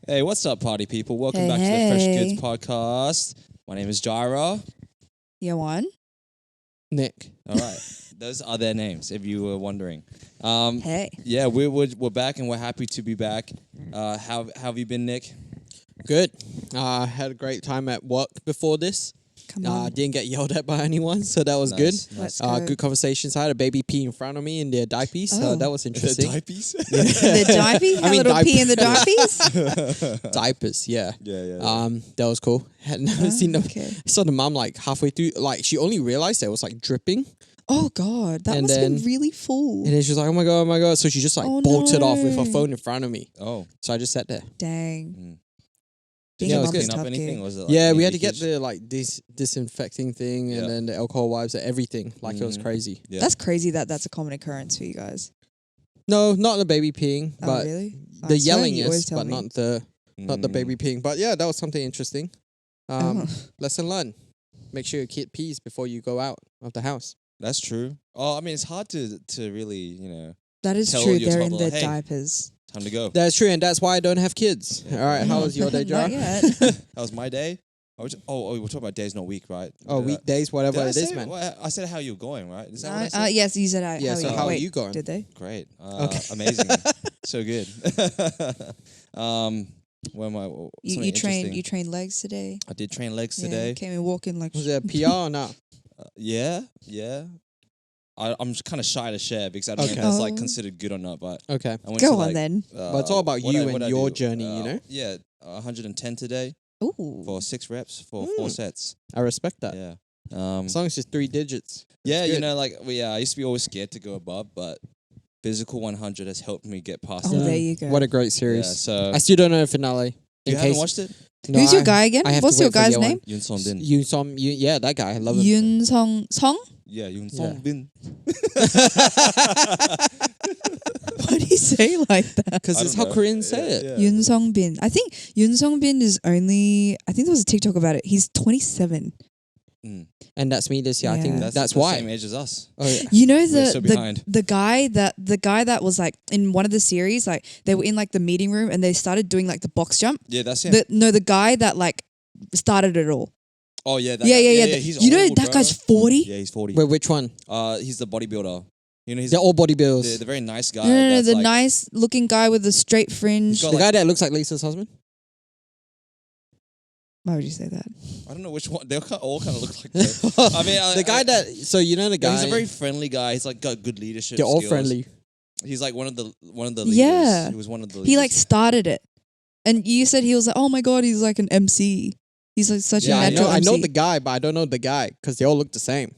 Hey, what's up, party people? Welcome back to the Fresh Goods podcast. My name is Jaira. Yawan. Nick. All right. Those are their names, if you were wondering. Hey. Yeah, we're back and we're happy to be back. How have you been, Nick? Good. Had a great time at work before this. Come on. Didn't get yelled at by anyone, so that was good. Nice. Let's go. Good conversations. I had a baby pee in front of me in their diapers, so that was interesting. Diapers? The diaper? I mean, little pee in the diapers. diapers? Diapers, yeah. Yeah. That was cool. Had never seen them. Okay. I saw the mom like halfway through, like she only realized that it was like dripping, Oh, God. That And must have been then- really full. and then she was like, "Oh my god!" So she just like Oh, bolted off with her no. phone in front of me. Oh. So I just sat there. Dang. Did Being you a guys mum is clean up tough anything? gig. Or was it like Yeah, any we had to get leakage? the like disinfecting thing, and Yeah. then the alcohol wipes, and everything. Like it was crazy. Yeah. That's crazy that's a common occurrence for you guys. No, not the baby peeing, Oh, but really? the yelling you always is, tell but me. not the baby peeing. But yeah, that was something interesting. Oh. Lesson learned: make sure your kid pees before you go out of the house. That's true. Oh, I mean, it's hard to really, That is Tell true. your They're in toddler, their "Hey." diapers. time to go. That's true, and that's why I don't have kids. All right, how was your day, Not Jar? yet. That was my day. We're talking about days, not week, right? Oh, weekdays, whatever Did I it is, say- man. well, I said how you're going, right? Is that what I said? Yes, you said Yeah, so how are Wait, you going? Did they? Great. Okay. Amazing. So good. Where am I? You trained legs today? I did train legs Yeah, today. came in walking like... Was it a PR or not? Yeah. I'm kind of shy to share because I don't know if Okay. that's like Oh. considered good or not. But Okay, I went Go to, on like, then. but it's all about what you I- what and I your do. journey, you know. Yeah, 110 today Ooh. for 6 reps for 4 sets. I respect that. Yeah. As long as it's 3 digits. Yeah, it's you good. know, like I used to be always scared to go above, but physical 100 has helped me get past Oh, that. there you go. What a great Yeah, series. so I still don't know the finale. you haven't watched it? No, Who's your I- guy again? I have to What's wait your for guy's Yeon. name? Yoon Song Bin. Yeah, that guy. I love him. Yoon Song? Yeah, Yoon Yeah. Song Bin. Why do you say like that? Because I it's don't how know. Koreans say Yeah, it. yeah. Yoon Song Bin. I think Yoon Song Bin is only... I think there was a TikTok about it. He's 27. Mm. And that's me this year. I think Yeah. that's the why. same age as us. Oh, yeah. You know We're so behind. the guy that was like in one of the series, like they were in like the meeting room and they started doing like the box jump. Yeah, that's him. The guy that like started it all. Oh yeah, that Yeah. guy. He's You know old, that bro. guy's 40. Yeah, he's 40. Wait, which one? He's the bodybuilder. You know, he's They're all bodybuilders. the very nice guy. No, that's the like, nice looking guy with the straight fringe. got The like- guy that looks like Lisa's husband? Why would you say that? I don't know which one. They all kind of look like. That. I mean, The guy that... So you know the guy... He's a very friendly guy. He's like got good leadership. They're all skills. friendly. He's like one of the leaders. Yeah. He was one of the leaders. He like started it, and you said he was like, oh my god, he's like an MC. He's like such Yeah, a I natural know, I MC. know the guy, but I don't know the guy because they all look the same.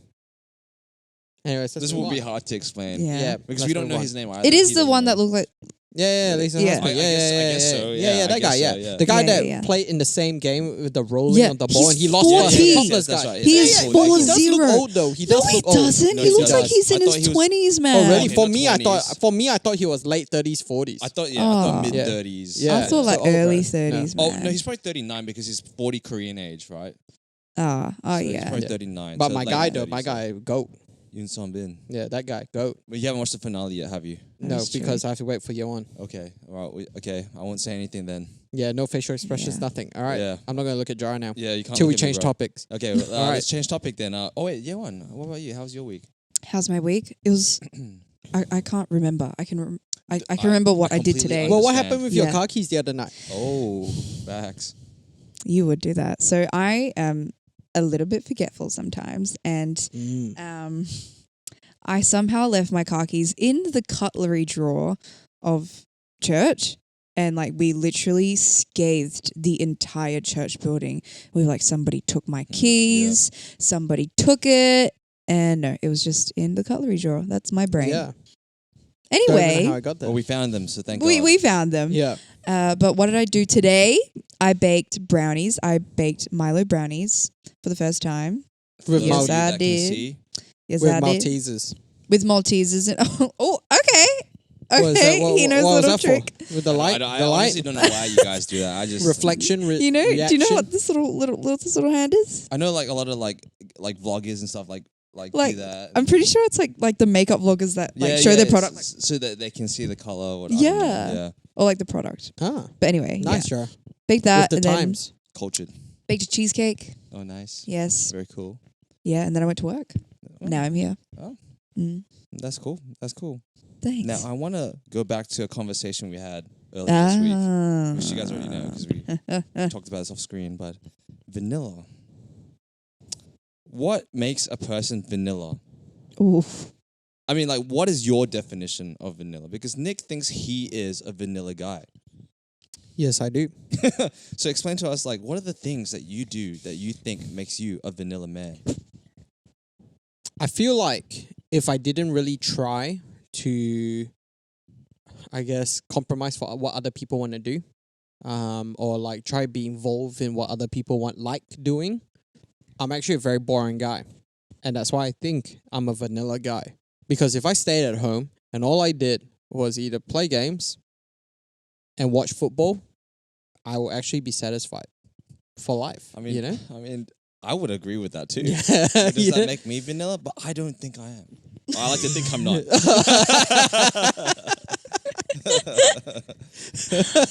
Anyways, This will be hard to explain. Yeah. Yeah, Because let's we don't move know on. his name either. It is He the doesn't one know. that looked like Yeah, Lisa's Yeah. husband. I guess so, yeah, I that guess guy, so, yeah. yeah. The guy Yeah, that yeah. played in the same game with the rolling Yeah, of the ball, he's and he lost 40. to Yes, topless that's guy. right. He Yeah, is yeah, He 40. does look old though. He does No, he look old. doesn't. No, he he looks like does. he's I in thought his he was- 20s, man. Oh, really? Okay, For not me, 20s. I thought he was late 30s, 40s. I thought Oh. mid Yeah. 30s. Yeah. I thought like so old, early bro. 30s, Oh man. no, he's probably 39 because he's 40 Korean age, right? Oh So he's yeah. probably 39. But so my late guy though, 30s, my so- guy, goat. Yoon Song Bin. Yeah, that guy, goat. But you haven't watched the finale yet, have you? No, That's true. because I have to wait for Yeon. Okay, all right. Okay, I won't say anything then. Yeah, no facial expressions, Yeah. nothing. All right, Yeah. I'm not gonna look at Jara now Yeah, you can't. till we look at me, change bro. topics. Okay, well, All right. let's change topic then. Oh wait, Yeon, what about you? How's your week? How's my week? It was. I can't remember. I can remember what I did completely today. Well, what understand. happened with your Yeah. car keys the other night? Oh, facts. You would do that. So I am a little bit forgetful sometimes, and I somehow left my car keys in the cutlery drawer of church. And like we literally scathed the entire church building. We were like, somebody took my keys, somebody took it. And no, it was just in the cutlery drawer. That's my brain. Yeah. Don't even know how Anyway, I got there. Well, we found them, so thank God. we found them. yeah. But what did I do today? I baked brownies. I baked Milo brownies for the first time. With Yes, Those of you I that can did. see, Yes, with I did. Maltesers. With Maltesers. And oh, okay. What is Okay, that? What- he knows what was little that for? trick. With the light, I the honestly light, don't know why you guys do that. I just reflection. You know? Do you know reaction. what this little hand is? I know like a lot of like vloggers and stuff like like Like, do that. I'm pretty sure it's like the makeup vloggers that show their product, so that they can see the color. Or Yeah. or like the product. Ah, But anyway, nice, yeah. Joe. Baked that With the and times. Cultured. then baked a cheesecake. Oh, nice. Yes. Very cool. Yeah, and then I went to work. Oh, Now I'm here. Oh. Mm. That's cool. That's cool. Thanks. Now I want to go back to a conversation we had earlier this week, which you guys already know because we talked about this off screen. But vanilla. What makes a person vanilla? Oof. I mean, like, what is your definition of vanilla? Because Nick thinks he is a vanilla guy. Yes, I do. So explain to us, like, what are the things that you do that you think makes you a vanilla man? I feel like if I didn't really try to, I guess, compromise for what other people want to do, or like try to be involved in what other people like doing, I'm actually a very boring guy. And that's why I think I'm a vanilla guy. Because if I stayed at home and all I did was either play games and watch football, I will actually be satisfied for life. I mean, you know? I would agree with that too. Yeah. Does that make me vanilla? But I don't think I am. I like to think I'm not.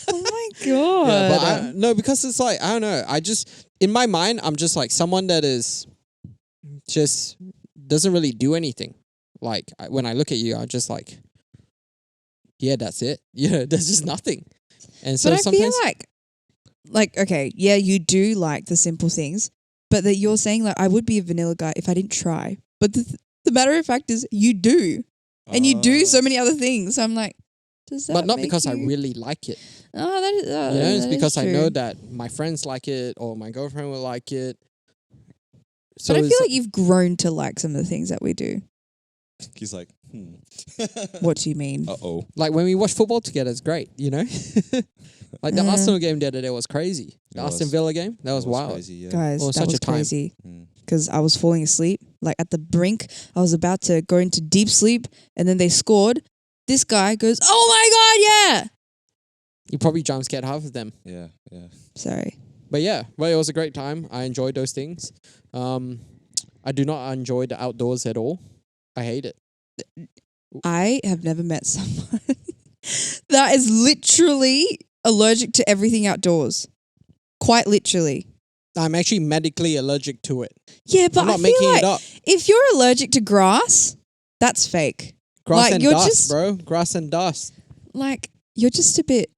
Oh my god. Yeah, but no, because it's like, I don't know. I just, in my mind, I'm just like someone that is just doesn't really do anything. Like when I look at you, I'm just yeah, that's it. Yeah, there's just nothing. And so but I sometimes feel like, okay, yeah, you do like the simple things, but that you're saying like I would be a vanilla guy if I didn't try. But the matter of fact is you do. And you do so many other things. So I'm like, does that but not make because I you- really like it. Oh, that is, You know, it's that is because I true. know that my friends like it or my girlfriend will like it. So But I it's feel like you've grown to like some of the things that we do. He's like, What do you mean? Uh-oh. like when we watch football together, it's great, you know? Like the Arsenal game the other day was crazy. The It Aston was. Villa game, that was wild. Crazy, yeah. Guys, Oh, that such was a time. crazy. Mm. Because I was falling asleep, like at the brink. I was about to go into deep sleep, and then they scored. This guy goes, "Oh my god, yeah!" You probably jump scared half of them. Yeah, yeah. Sorry. But yeah, well, it was a great time. I enjoyed those things. I do not enjoy the outdoors at all. I hate it. I have never met someone that is literally allergic to everything outdoors. Quite literally. I'm actually medically allergic to it. Yeah, but I'm I not feel making like it up. if you're allergic to grass, that's fake. Grass like, and you're dust, just- bro. Grass and dust. Like you're just a bit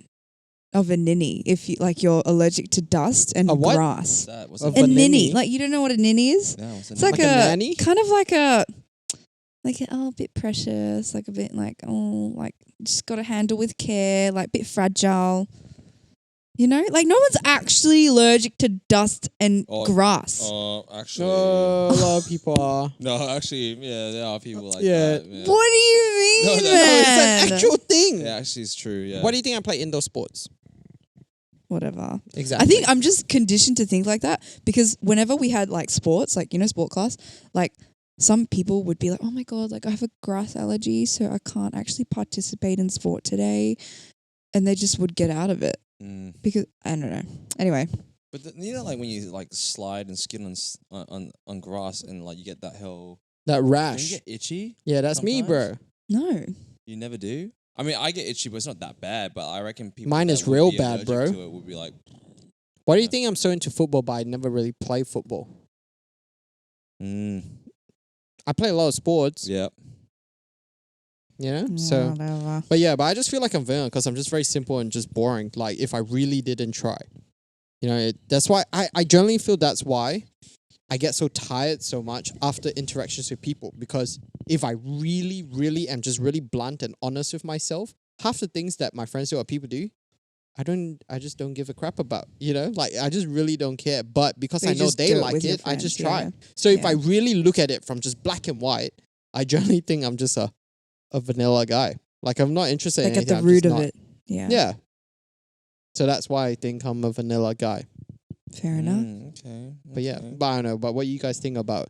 of a ninny if you like you're allergic to dust and A what? grass. That was Of A a ninny. ninny? Like you don't know what a ninny is? Yeah, what's It's that? like, Like a a nanny? kind of like a bit precious, like a bit like like just got to handle with care, like a bit fragile. You know, like no one's actually allergic to dust and Oh, grass. Actually. A lot of people are. No, actually, yeah, there are people like Yeah. that. Yeah. What do you mean, No, no, no, No, man? it's an actual thing. Yeah, actually, it's true. Yeah. Why do you think I play indoor sports? Whatever. Exactly. I think I'm just conditioned to think like that because whenever we had like sports, like, you know, sport class, like some people would be like, oh my God, like I have a grass allergy, so I can't actually participate in sport today. And they just would get out of it Mm. because I don't know. Anyway, But you know, like when you like slide and skid on grass and like you get that hell. that Don't you rash. get itchy? Yeah, that's me, bro. sometimes? no. You never do. I mean, I get itchy, but it's not that bad. But I reckon people. Mine that is would real be bad, allergic bro. To it would be like, Why do you think I'm so into football, but I never really play football? I play a lot of sports, yeah. you know? So, Whatever. but yeah, but I just feel like I'm vanilla because I'm just very simple and just boring. Like, if I really didn't try, you know, that's why I generally feel that's why I get so tired so much after interactions with people. Because if I really, really am just really blunt and honest with myself, half the things that my friends do or people do, I just don't give a crap about, you know? Like, I just really don't care. But because But I you know just they do it like with your it, I just friends, try. yeah. So if Yeah. I really look at it from just black and white, I generally think I'm just a vanilla guy. Like, I'm not interested in Like at anything. the I'm root just of not. it. Yeah. Yeah. So that's why I think I'm a vanilla guy. Fair enough. Okay. But yeah, okay. but I don't know. But what you guys think about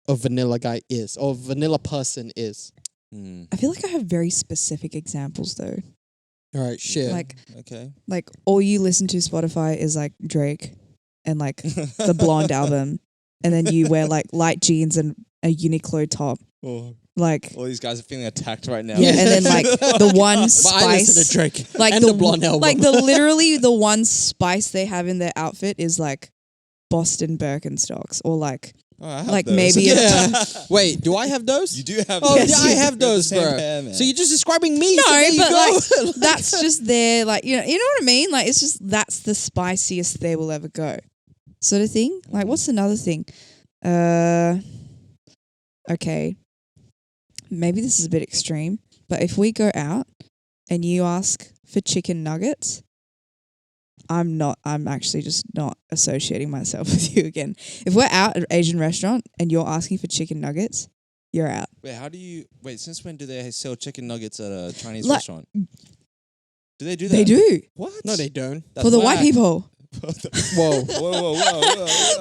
a vanilla guy is, or vanilla person is? Mm. I feel like I have very specific examples though. All right, shit. Like Okay. all you listen to Spotify is like Drake and like the Blonde album and then you wear like light jeans and a Uniqlo top. Oh, Like, all these guys are feeling attacked right now. yeah, and then like the one But I listen to spice, Drake like and the Blonde album. like literally the one spice they have in their outfit is like Boston Birkenstocks or like Oh, I have like those. maybe yeah. Wait, do I have those? You do have Oh, those. yeah, I have You got the those, same bro. pair, man. So you're just describing me. No, so there you but go. like that's just their like you know what I mean? Like it's just that's the spiciest they will ever go, sort of thing. Like what's another thing? Okay, maybe this is a bit extreme, but if we go out and you ask for chicken nuggets, I'm actually just not associating myself with you again. If we're out at an Asian restaurant and you're asking for chicken nuggets, you're out. Wait, since when do they sell chicken nuggets at a Chinese Like- restaurant? Do they do that? They do. What? No, they don't. That's For the white whack. people. Whoa. Whoa.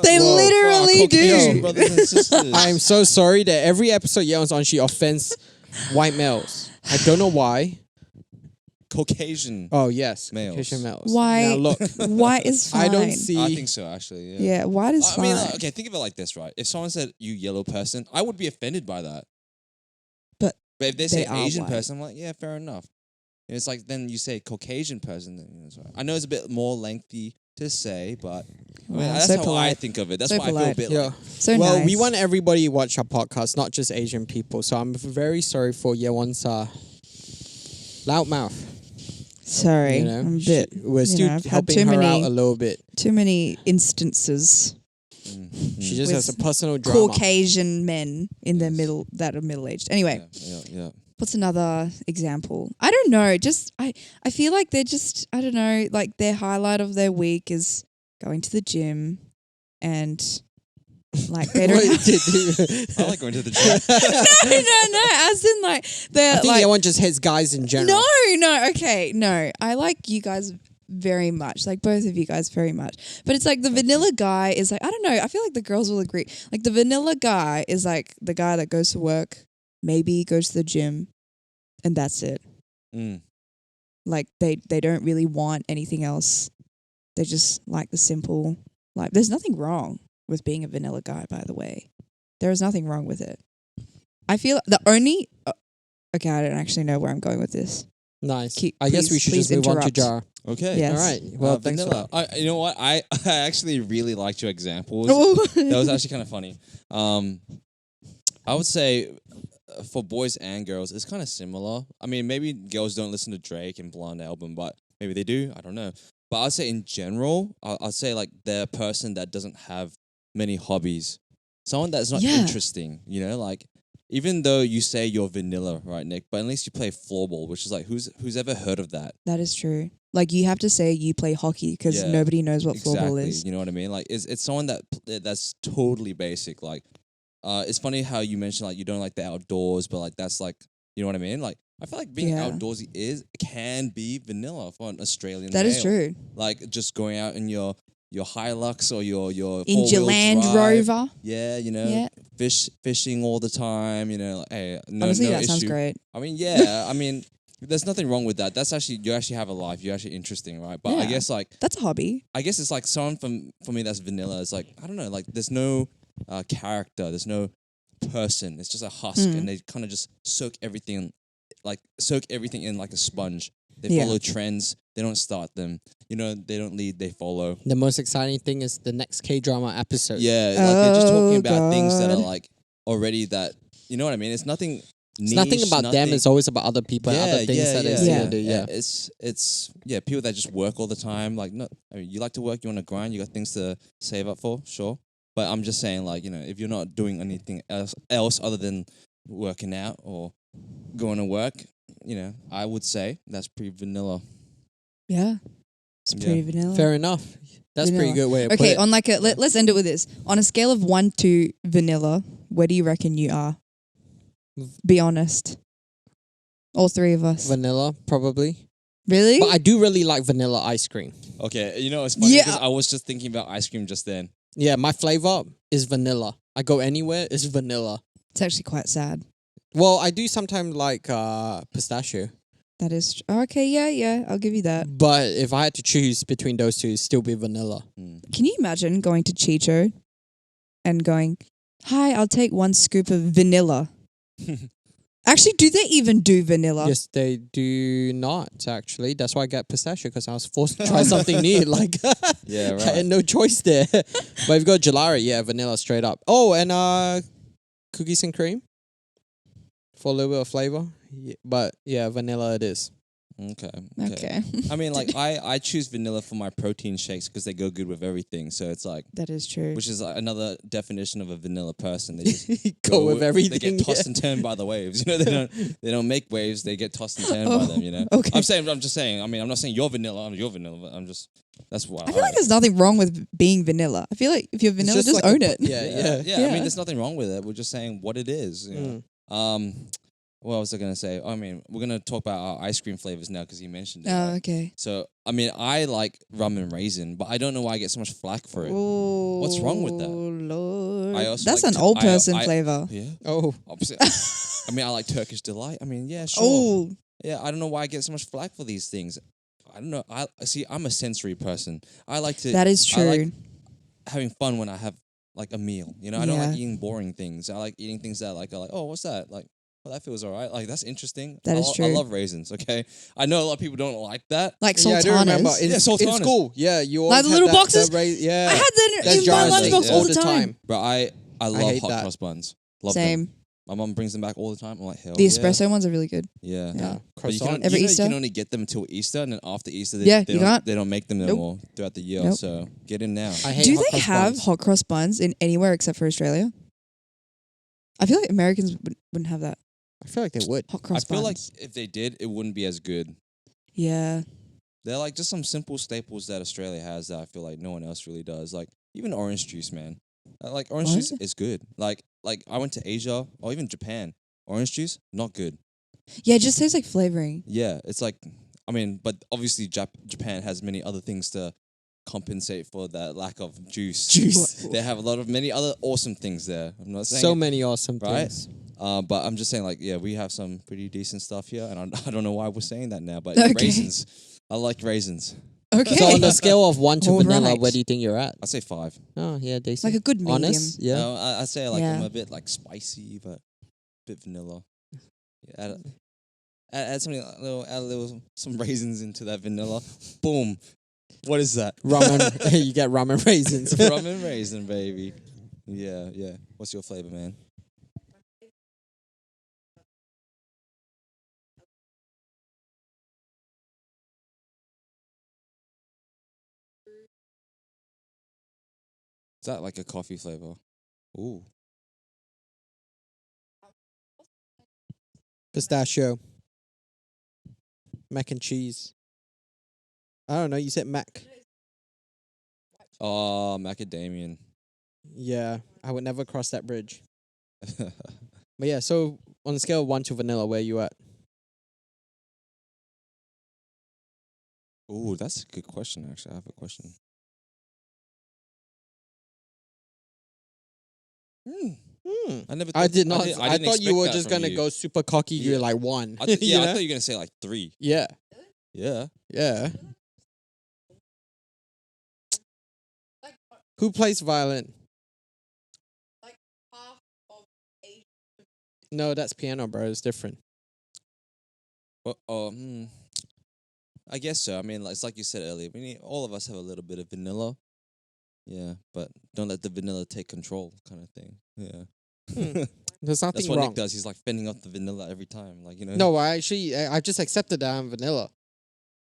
They Whoa. literally Caucasian do. brothers and sisters. I am so sorry that every episode Yeon's on, she offends white males. I don't know why. Caucasian. Oh, yes. Males. Caucasian males. White, Now, look. white is fine. I don't see... I think so, actually. Yeah. Yeah, white is I fine. mean, okay, think of it like this, right? If someone said you yellow person, I would be offended by that. But if they say they are Asian white. person, I'm like, yeah, fair enough. And it's like then you say Caucasian person. Then, it's right. I know it's a bit more lengthy to say, but I mean, Wow, that's so how I polite. think of it. That's So why I feel a polite. bit Yeah. like, So Well, nice. we want everybody to watch our podcast, not just Asian people. So I'm very sorry for Yeon's loud mouth. Sorry, You know, I'm a bit. we're still I've had helping too her many- out a little bit. Too many instances. She just With has a personal drama. Caucasian men in their middle that are middle aged. Anyway, yeah. what's another example? I don't know. Just I feel like they're just I don't know. Like their highlight of their week is going to the gym, and like they don't. What have- did you- I like going to the gym. no. As in like they're I think like Yeon just hates guys in general. no. Okay, no. I like you guys very much, like both of you guys very much. But it's like the vanilla guy is like I don't know. I feel like the girls will agree. Like the vanilla guy is like the guy that goes to work, maybe goes to the gym, and that's it. Mm. Like they don't really want anything else. They just like the simple. Like there's nothing wrong with being a vanilla guy, by the way. There is nothing wrong with it. I feel the only. Okay, I don't actually know where I'm going with this. Nice. I guess we should please just move on to interrupt. Jar. Okay. Yes. All right. Well, thanks for vanilla. You know what? I actually really liked your examples. Oh. That was actually kind of funny. I would say for boys and girls, it's kind of similar. I mean, maybe girls don't listen to Drake and Blonde album, but maybe they do. I don't know. But I'd say in general, I'd say like they're a person that doesn't have many hobbies. Someone that's not Yeah. interesting, you know, like even though you say you're vanilla, right, Nick, but at least you play floorball, which is like, who's ever heard of that? That is true. Like you have to say you play hockey because Yeah, nobody knows what floorball is. You know what I mean? Like it's someone that's totally basic. Like, it's funny how you mentioned like you don't like the outdoors, but like that's like you know what I mean? Like I feel like being Yeah. outdoorsy can be vanilla for an Australian. That is male. true. Like just going out in your Hilux or your In your four-wheel Land drive. Rover. Yeah, you know, Yeah. fishing all the time. You know, like, hey, no, Honestly, no that sounds issue. great. I mean, yeah, I mean, there's nothing wrong with that. That's actually you actually have a life. You're actually interesting, right? But I Yeah. guess like That's a hobby. I guess it's like someone for me that's vanilla. It's like I don't know, like there's no character, there's no person. It's just a husk, and they kind of just soak everything in like a sponge. They Yeah. follow trends. They don't start them. You know, they don't lead. They follow. The most exciting thing is the next K-drama episode. Yeah, like they're just talking Oh, about things that are God. like already that you know what I mean. It's nothing. It's nothing about them. It's always about other people and other things that they see yeah. and do. Yeah. It's people that just work all the time. Like, no, I mean, you like to work, you want to grind, you got things to save up for, sure. But I'm just saying, like, you know, if you're not doing anything else other than working out or going to work, you know, I would say that's pretty vanilla. Yeah. It's Yeah. pretty vanilla. Fair enough. That's a pretty Vanilla. good way to put Okay, it. on like let's end it with this. On a scale of 1 to vanilla, where do you reckon you are? Be honest. All three of us. Vanilla, probably. Really? But I do really like vanilla ice cream. Okay, you know, it's funny Yeah. because I was just thinking about ice cream just then. Yeah, my flavor is vanilla. I go anywhere, it's vanilla. It's actually quite sad. Well, I do sometimes like pistachio. That is okay. Yeah. I'll give you that. But if I had to choose between those two, it'd still be vanilla. Can you imagine going to Chicho and going, "Hi, I'll take 1 scoop of vanilla." Actually, do they even do vanilla? Yes, they do not actually. That's why I got pistachio because I was forced to try something new. Like, Yeah, I right. had no choice there. But if you got gelato, yeah, vanilla straight up. Oh, and cookies and cream for a little bit of flavor. Yeah, but yeah, vanilla it is. Okay. Okay. I mean, like I choose vanilla for my protein shakes because they go good with everything. So it's like, That is true. which is like another definition of a vanilla person. They just Go with everything. They get tossed yeah. and turned by the waves. You know, they don't make waves. They get tossed and turned by them. You know. Okay. I'm just saying. I mean, I'm not saying you're vanilla. I'm your vanilla. But that's why I feel like there's nothing wrong with being vanilla. I feel like if you're vanilla, just like own a- it. Yeah. I Yeah. mean, there's nothing wrong with it. We're just saying what it is. You know? What was I gonna say? I mean, we're gonna talk about our ice cream flavors now because you mentioned it. Oh, right? okay. So, I mean, I like rum and raisin, but I don't know why I get so much flack for it. Oh, What's wrong with that? Lord. I also That's like an old I- person I- flavor. Yeah. Oh, Opposite. I mean, I like Turkish delight. I mean, yeah, sure. Oh, Yeah, I don't know why I get so much flack for these things. I don't know. I see. I'm a sensory person. I like to that is true. I like having fun when I have like a meal. You know, I don't like Yeah. eating boring things. I like eating things that are like, oh, what's that? Like, well, that feels all right. Like, that's interesting. That is I true. love raisins. Okay, I know a lot of people don't like that. Like yeah, I do remember sultanas. in, Yeah, in sultanas. school. Yeah, you Like always the had little that, boxes? yeah, I had that There's in my jars of lunchbox it all the time. But I love hate hot that. cross buns. Love them. Same. My mom brings them back all the time. I'm like, hell The yeah. espresso ones are really good. Yeah. Yeah. But you Croissant. can, Every you Easter? can only get them until Easter, and then after Easter, Yeah, you can't. they don't make them no Nope. more throughout the year. Nope. So get in now. I hate Do hot they cross have buns. hot cross buns in anywhere except for Australia? I feel like Americans wouldn't have that. I feel like they would. Hot I cross feel like buns. if they did, it wouldn't be as good. Yeah. They're like just some simple staples that Australia has that I feel like no one else really does. Like even orange juice, man. Like orange What? juice is good. Like I went to Asia or even Japan. Orange juice, not good. Yeah, it just tastes like flavoring. Yeah, it's like, I mean, but obviously Japan has many other things to compensate for that lack of juice. Juice. They have a lot of many other awesome things there. I'm not saying So it, many awesome right? things. But I'm just saying, like, yeah, we have some pretty decent stuff here, and I don't know why we're saying that now, but Okay. raisins. I like raisins. Okay. So on the scale of 1 to All vanilla, right. where do you think you're at? I'd say 5. Oh, yeah, decent. Like a good medium. Honest? Yeah. No, I'd say like I'm Yeah. a bit like spicy, but a bit vanilla. Yeah, add something, add a little some raisins into that vanilla. Boom. What is that? Rum and, you get rum and raisins. Rum and raisin, baby. Yeah. What's your flavor, man? Is that like a coffee flavor? Ooh. Pistachio. Mac and cheese. I don't know. You said mac. Oh, macadamian. Yeah, I would never cross that bridge. But yeah, so on the scale of 1 to vanilla, where you at? Ooh, that's a good question, actually. I have a question. I never. I did not. didn't- I didn't thought you expect were that just from gonna you. go super cocky. Yeah. You're like 1. I You know? thought you were gonna say like 3. Yeah, Yeah. yeah. Who plays violin? No, that's piano, bro. It's different. But I guess so. I mean, like, it's like you said earlier. We need all of us have a little bit of vanilla. Yeah, but don't let the vanilla take control, kind of thing. Yeah. There's nothing That's what wrong. Nick does. He's like fending off the vanilla every time. Like, you know. No, I just accepted that I'm vanilla,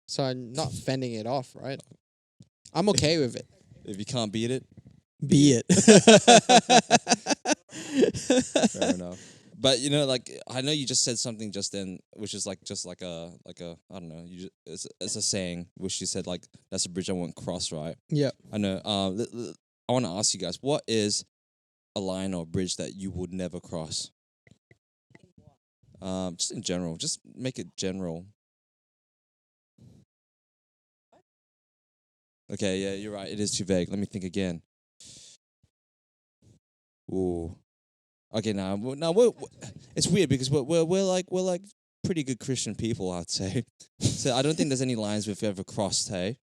so I'm not fending it off, right? I'm okay with it. If you can't beat it, Be it. fair enough. But you know, like I know you just said something just then, which is like just like a I don't know. It's a saying which you said like that's a bridge I won't cross, right? Yeah. I know. I want to ask you guys, what is a line or bridge that you would never cross? Just in general, just make it general. Okay, yeah, you're right. It is too vague. Let me think again. Ooh. Okay, now it's weird because we're like pretty good Christian people, I'd say. So I don't think there's any lines we've ever crossed. Hey.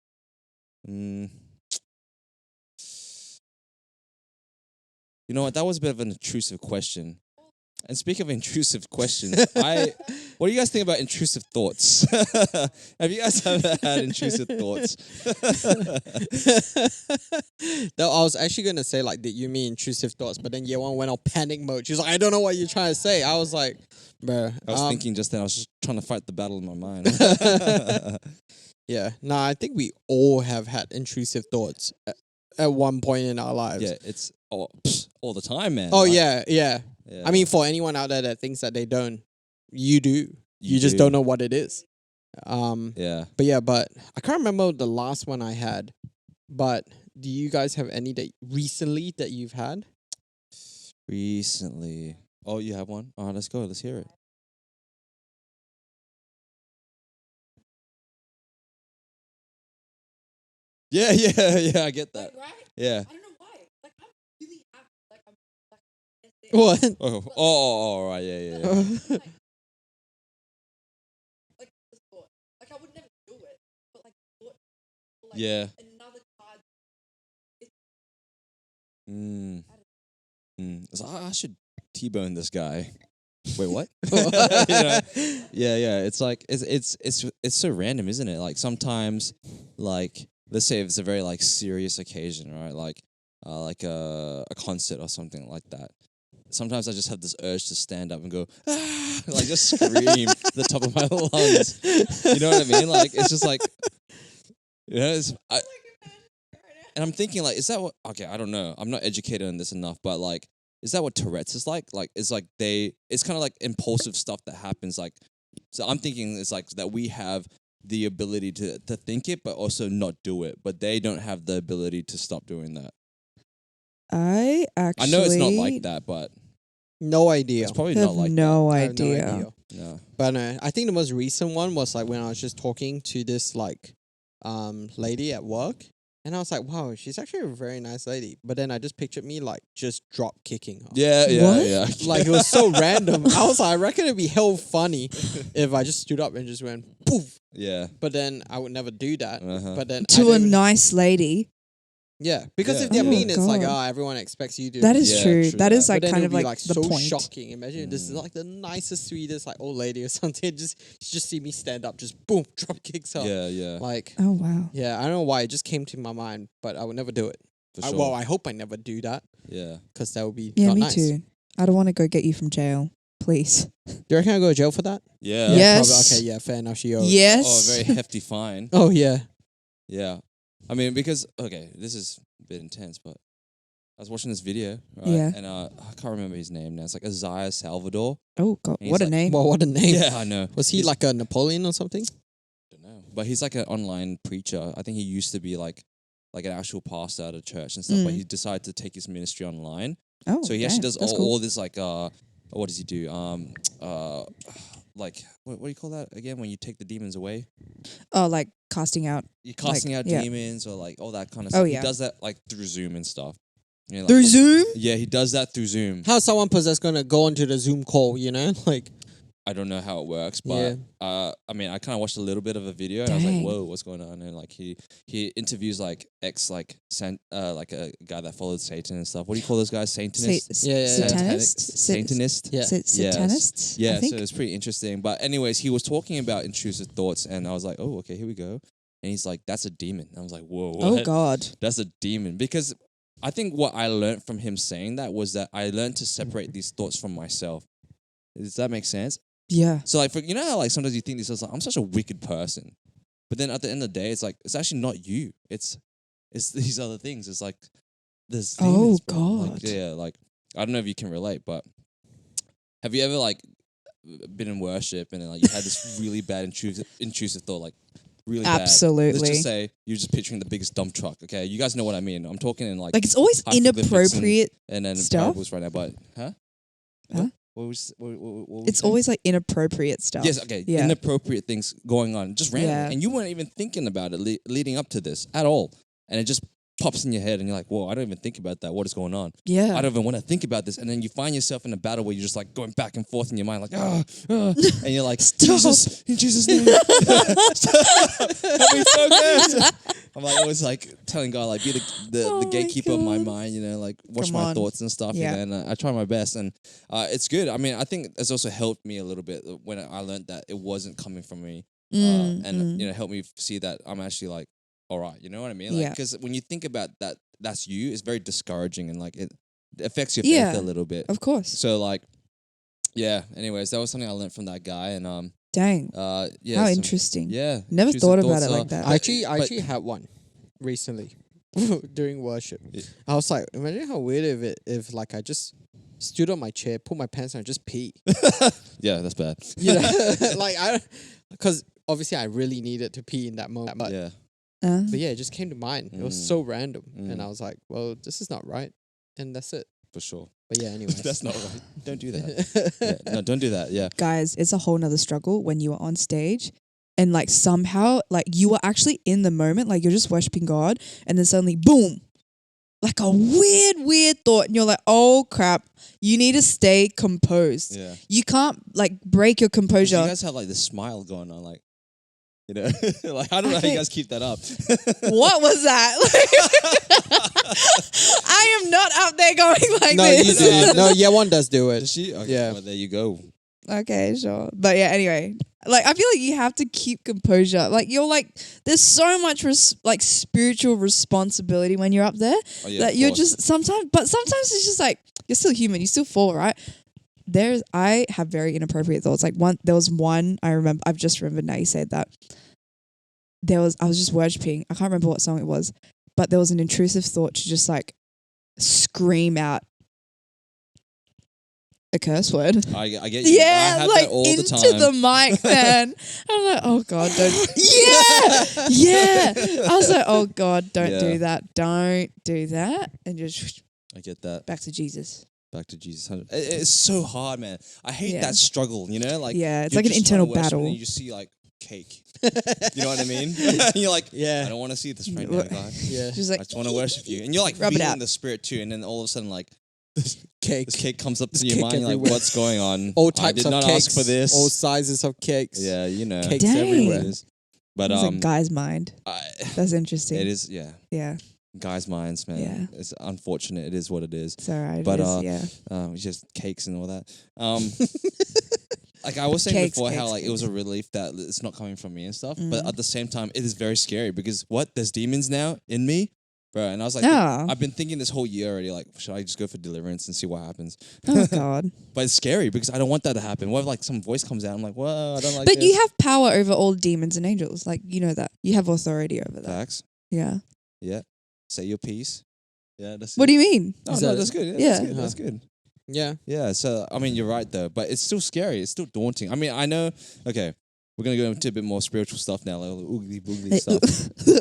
You know what? That was a bit of an intrusive question. And speaking of intrusive questions, what do you guys think about intrusive thoughts? Have you guys ever had intrusive thoughts? No, I was actually gonna say like, did you mean intrusive thoughts? But then Yewan went on panic mode. She was like, I don't know what you're trying to say. I was like, bro. I was thinking just then. I was just trying to fight the battle in my mind. Yeah. Nah, I think we all have had intrusive thoughts at one point in our lives. Yeah, it's all the time, man. Oh Like, yeah. yeah. I mean, for anyone out there that thinks that they don't, you do. You just do. don't know what it is. Yeah. But I can't remember the last one I had. But do you guys have any that recently that you've had? Recently. Oh, you have one? Oh, let's go. Let's hear it. Yeah, yeah. I get that. Right? Yeah. I don't know why. Like I'm really happy. Like I'm like What? Oh, right. Yeah. like this thought. Like I would never do it. But like thought like Yeah. another card. So I should T-bone this guy. Wait, what? You know? Yeah. It's like it's so random, isn't it? Like sometimes, like let's say if it's a very like serious occasion, right? Like a concert or something like that. Sometimes I just have this urge to stand up and go, ah! Like just scream at the top of my lungs. You know what I mean? Like it's just like, you know, and I'm thinking like, is that what? Okay, I don't know. I'm not educated on this enough, but like, is that what Tourette's is like? Like, it's like it's kind of like impulsive stuff that happens. Like, so I'm thinking it's like that we have the ability to think it, but also not do it. But they don't have the ability to stop doing that. I know it's not like that, but No idea. it's probably have not like no I have idea. No. But I think the most recent one was like when I was just talking to this like lady at work, and I was like, wow, she's actually a very nice lady. But then I just pictured me like just drop kicking her. Yeah. What? Like it was so random. I was like, I reckon it'd be hell funny if I just stood up and just went poof. Yeah. But then I would never do that. Uh-huh. But then To a nice lady. yeah, because Yeah. if they're Oh, mean, it's like God. everyone expects you to. That is Yeah, true. true That that. is like but then kind it of would be like the so point. shocking. Imagine this is like the nicest, sweetest like old lady or something. Just see me stand up, just boom, drop kicks her. Yeah. Like Oh wow. yeah, I don't know why it just came to my mind, but I would never do it. For sure. Well, I hope I never do that Yeah. because that would be Yeah, not me nice. too. I don't want to go get you from jail, please. Do you reckon I go to jail for that? Yeah. Yes. Probably. Okay, yeah, fair enough. She owes. Yes. Oh, a very hefty fine. Oh yeah. Yeah. I mean, because, okay, this is a bit intense, but I was watching this video, right? Yeah. And I can't remember his name now. It's like Isaiah Salvador. Oh god, He's what a like- name. Well, what a name. Yeah, I know. Was he He's- like a Napoleon or something? I don't know. But he's like an online preacher. I think he used to be like an actual pastor at a church and stuff, but he decided to take his ministry online. Oh, So he actually does that's cool. all this like what does he do? Like what do you call that again when you take the demons away? Oh, like casting out You're casting out yeah. demons or like all that kind of Oh, stuff. yeah. He does that like through Zoom and stuff. You know, like, through Zoom. Yeah, he does that through Zoom. How's someone possessed gonna go onto the Zoom call? You know, like I don't know how it works, but I mean, I kind of watched a little bit of a video and I was Dang. like, "Whoa, what's going on?" And like he interviews like like a guy that followed Satan and stuff. What do you call those guys? Satanists. Yeah. Satanists. Satanist. Yeah. Satanists. Yeah, I so think. it's pretty interesting. But anyways, he was talking about intrusive thoughts, and I was like, "Oh, okay, here we go." And he's like, "That's a demon." I was like, "Whoa, what? Oh god. That's a demon." Because I think what I learned from him saying that was that I learned to separate these thoughts from myself. Does that make sense? Yeah. So like, you know how like sometimes you think this is like, I'm such a wicked person, but then at the end of the day, it's like it's actually not you. It's these other things. It's like there's demons, bro. Like, God. yeah, like I don't know if you can relate, but have you ever like been in worship and then like you had this really bad intrusive thought, like really bad? Absolutely. Let's just say you're just picturing the biggest dump truck. Okay, you guys know what I mean. I'm talking in like Like it's always hieroglyphics inappropriate. and then stuff? parables right now, but Huh? What was It's always like inappropriate stuff. Yes, okay. Yeah. Inappropriate things going on, just random. Yeah. And you weren't even thinking about it leading up to this at all. And it just pops in your head and you're like, whoa, I don't even think about that. What is going on? Yeah. I don't even want to think about this. And then you find yourself in a battle where you're just like going back and forth in your mind, like, and you're like, Stop. Jesus, in Jesus' name. Help me focus. I'm like always like telling God, like be the Oh my gatekeeper of my God. mind, you know, like watch Come my on. thoughts and stuff. Yeah. You know, and I try my best, and it's good. I mean, I think it's also helped me a little bit when I learned that it wasn't coming from me, and you know, helped me see that I'm actually like, all right, you know what I mean? Like, Yeah. because when you think about that, that's you. It's very discouraging, and like it affects your Yeah. faith a little bit. Of course. So like, yeah. Anyways, that was something I learned from that guy, and Dang. yeah. How some- interesting. Yeah. Never intrusive thought about thoughts it are- like that. I but- actually had one recently during worship. Yeah. I was like, imagine how weird if like I just stood on my chair, put my pants on, and just pee. Yeah, that's bad. You know, like because obviously I really needed to pee in that moment. But Yeah. but yeah, it just came to mind. It was so random, and Mm. I was like, well, this is not right, and that's it. For sure. But yeah, anyway, That's not right. Don't do that. Yeah, no, don't do that. Yeah. Guys, it's a whole nother struggle when you are on stage and like somehow like you are actually in the moment, like you're just worshiping God, and then suddenly boom, like a weird thought, and you're like, oh crap, you need to stay composed. Yeah. You can't like break your You composure. guys have like this smile going on, like, you know, like I don't know how you guys keep that up. What was that? I am not up there going like no, this. you do. No, yeah, one does do Is it. she? Okay, Yeah. well, there you go. Okay, sure. But yeah, anyway, like I feel like you have to keep composure. Like you're like, there's so much like spiritual responsibility when you're up there Oh, yeah, that of you're course. just sometimes it's just like you're still human. You still fall, right? I have very inappropriate thoughts. Like there was one I remember. I've just remembered now you said that. I was just worshiping. I can't remember what song it was, but there was an intrusive thought to just like scream out a curse word. I get you. Yeah, I have like that all into the time. the mic, man. I'm like, oh God, don't. Yeah. I was like, oh God, don't Yeah. do that. Don't do that. And just I get that. back to Jesus. Back to Jesus. It's so hard, man. I hate Yeah. that struggle, you know? Like, Yeah, it's you're like an just trying to internal worship battle. And you just see like cake. You know what I mean? you're like, Yeah. I don't want to see this right now, God. Yeah, Just I like, just want to worship you. And you're like Rub it feeling out. the spirit too. And then all of a sudden, like, cake. this cake comes up to There's your cake mind. You're like, everywhere. what's going on? All I types did of not cakes. ask for this. All sizes of cakes. Yeah, you know. Cakes Dang. everywhere. It is. But it's a guy's mind. That's interesting. it is, yeah. Yeah, Guys' minds, man. Yeah. It's unfortunate. It is what it is. it's all right. But, It is, it's just cakes and all that. Like I was saying Cakes, before, how cakes, like it was a relief that it's not coming from me and stuff. But Mm. at the same time, it is very scary because what? There's demons now in me, bro. And I was like, Yeah. I've been thinking this whole year already. Like, should I just go for deliverance and see what happens? oh God. But it's scary because I don't want that to happen. What if like some voice comes out? I'm like, whoa, I don't like. But this. you have power over all demons and angels. Like, you know that. You have authority over that. facts. Yeah. Yeah. Say your piece. Yeah. That's What do you mean? No, Is no, that- that's good. Yeah. Yeah. That's good. That's good. Yeah. Yeah, so I mean, you're right though, but it's still scary. It's still daunting. I mean, I know. Okay, we're gonna go into a bit more spiritual stuff now, like oogly boogly stuff.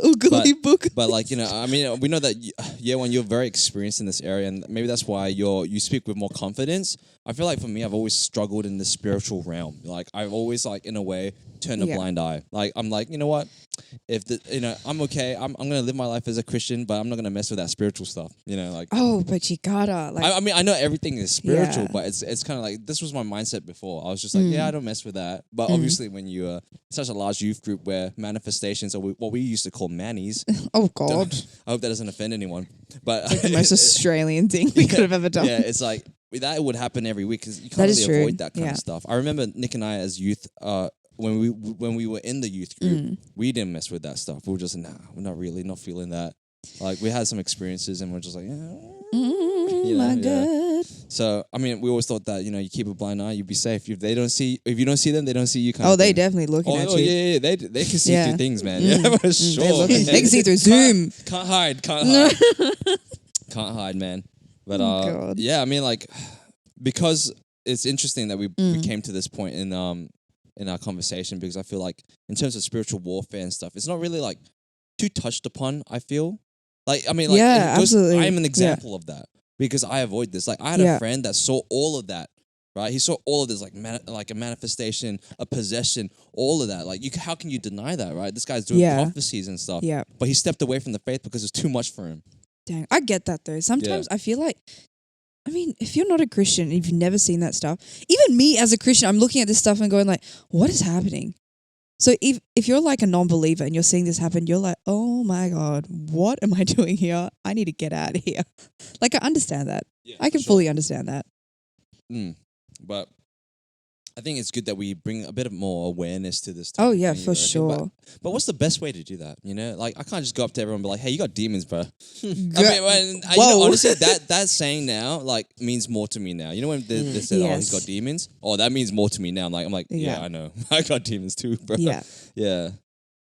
Oogly book. But like, you know, I mean, we know that when you're very experienced in this area, and maybe that's why you speak with more confidence. I feel like for me, I've always struggled in the spiritual realm. Like I've always like in a way turned a Yeah. blind eye. Like I'm like, you know what? If I'm okay. I'm gonna live my life as a Christian, but I'm not gonna mess with that spiritual stuff. You know, like. Oh, but you gotta. Like, I mean, I know everything is spiritual, Yeah. but it's kind of like this was my mindset before. I was just like, yeah, I don't mess with that. But obviously, when you are such a large youth group where manifestations are what we used to call mannies, oh God. I hope that doesn't offend anyone. But Like the most Australian thing we could have ever done. yeah, it's like that would happen every week because you That can't is really true. avoid that kind Yeah. of stuff. I remember Nick and I as youth, when we were in the youth group, we didn't mess with that stuff. We were just we're not really not feeling that. Like we had some experiences and we're just like, you know, my yeah. God. So I mean, we always thought that you keep a blind eye, you'd be safe. If you don't see them, they don't see you. Kind Oh, of they thing. definitely looking at you. yeah, they can see Yeah. through things, man. Yeah, for sure. They're looking. They can see through Zoom. Can't hide, can't hide, man. But Oh, God. yeah, I mean, like because it's interesting that we came to this point in our conversation because I feel like in terms of spiritual warfare and stuff, it's not really like too touched upon. I feel like Yeah, absolutely. I am an example of that because I avoid this. Like I had a friend that saw all of that. Right, he saw all of this, like like a manifestation, a possession, all of that. Like, how can you deny that? Right, this guy's doing prophecies and stuff. Yeah. But he stepped away from the faith because it's too much for him. Dang, I get that though. Sometimes I feel like, I mean, if you're not a Christian, if you've never seen that stuff, even me as a Christian, I'm looking at this stuff and going like, what is happening? So if you're like a non-believer and you're seeing this happen, you're like, oh my God, what am I doing here? I need to get out of here. Like, I understand that. Yeah, I can fully understand that. But I think it's good that we bring a bit of more awareness to this. Oh yeah, thing, for sure. But what's the best way to do that? You know, like I can't just go up to everyone and be like, "Hey, you got demons, bro." Honestly, that saying now like means more to me now. You know when they said, "Oh, he's got demons," oh, that means more to me now. I'm like, yeah, I know, I got demons too, bro. Yeah, yeah.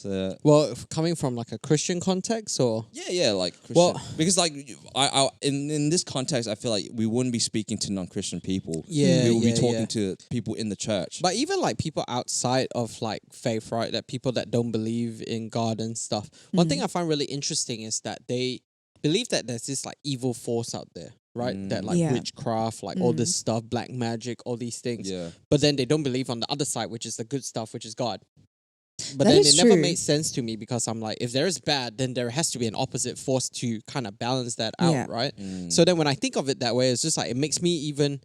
So, well, coming from like a Christian context, or like Christian. Because like I in this context, I feel like we wouldn't be speaking to non-Christian people. Yeah, we would be talking to people in the church. But even like people outside of like faith, right? That people that don't believe in God and stuff. One thing I find really interesting is that they believe that there's this like evil force out there, right? That like witchcraft, like all this stuff, black magic, all these things. Yeah. But then they don't believe on the other side, which is the good stuff, which is God. But that then is it never true. made sense to me because I'm like, if there is bad, then there has to be an opposite force to kind of balance that out, right? So then when I think of it that way, it's just like, it makes me even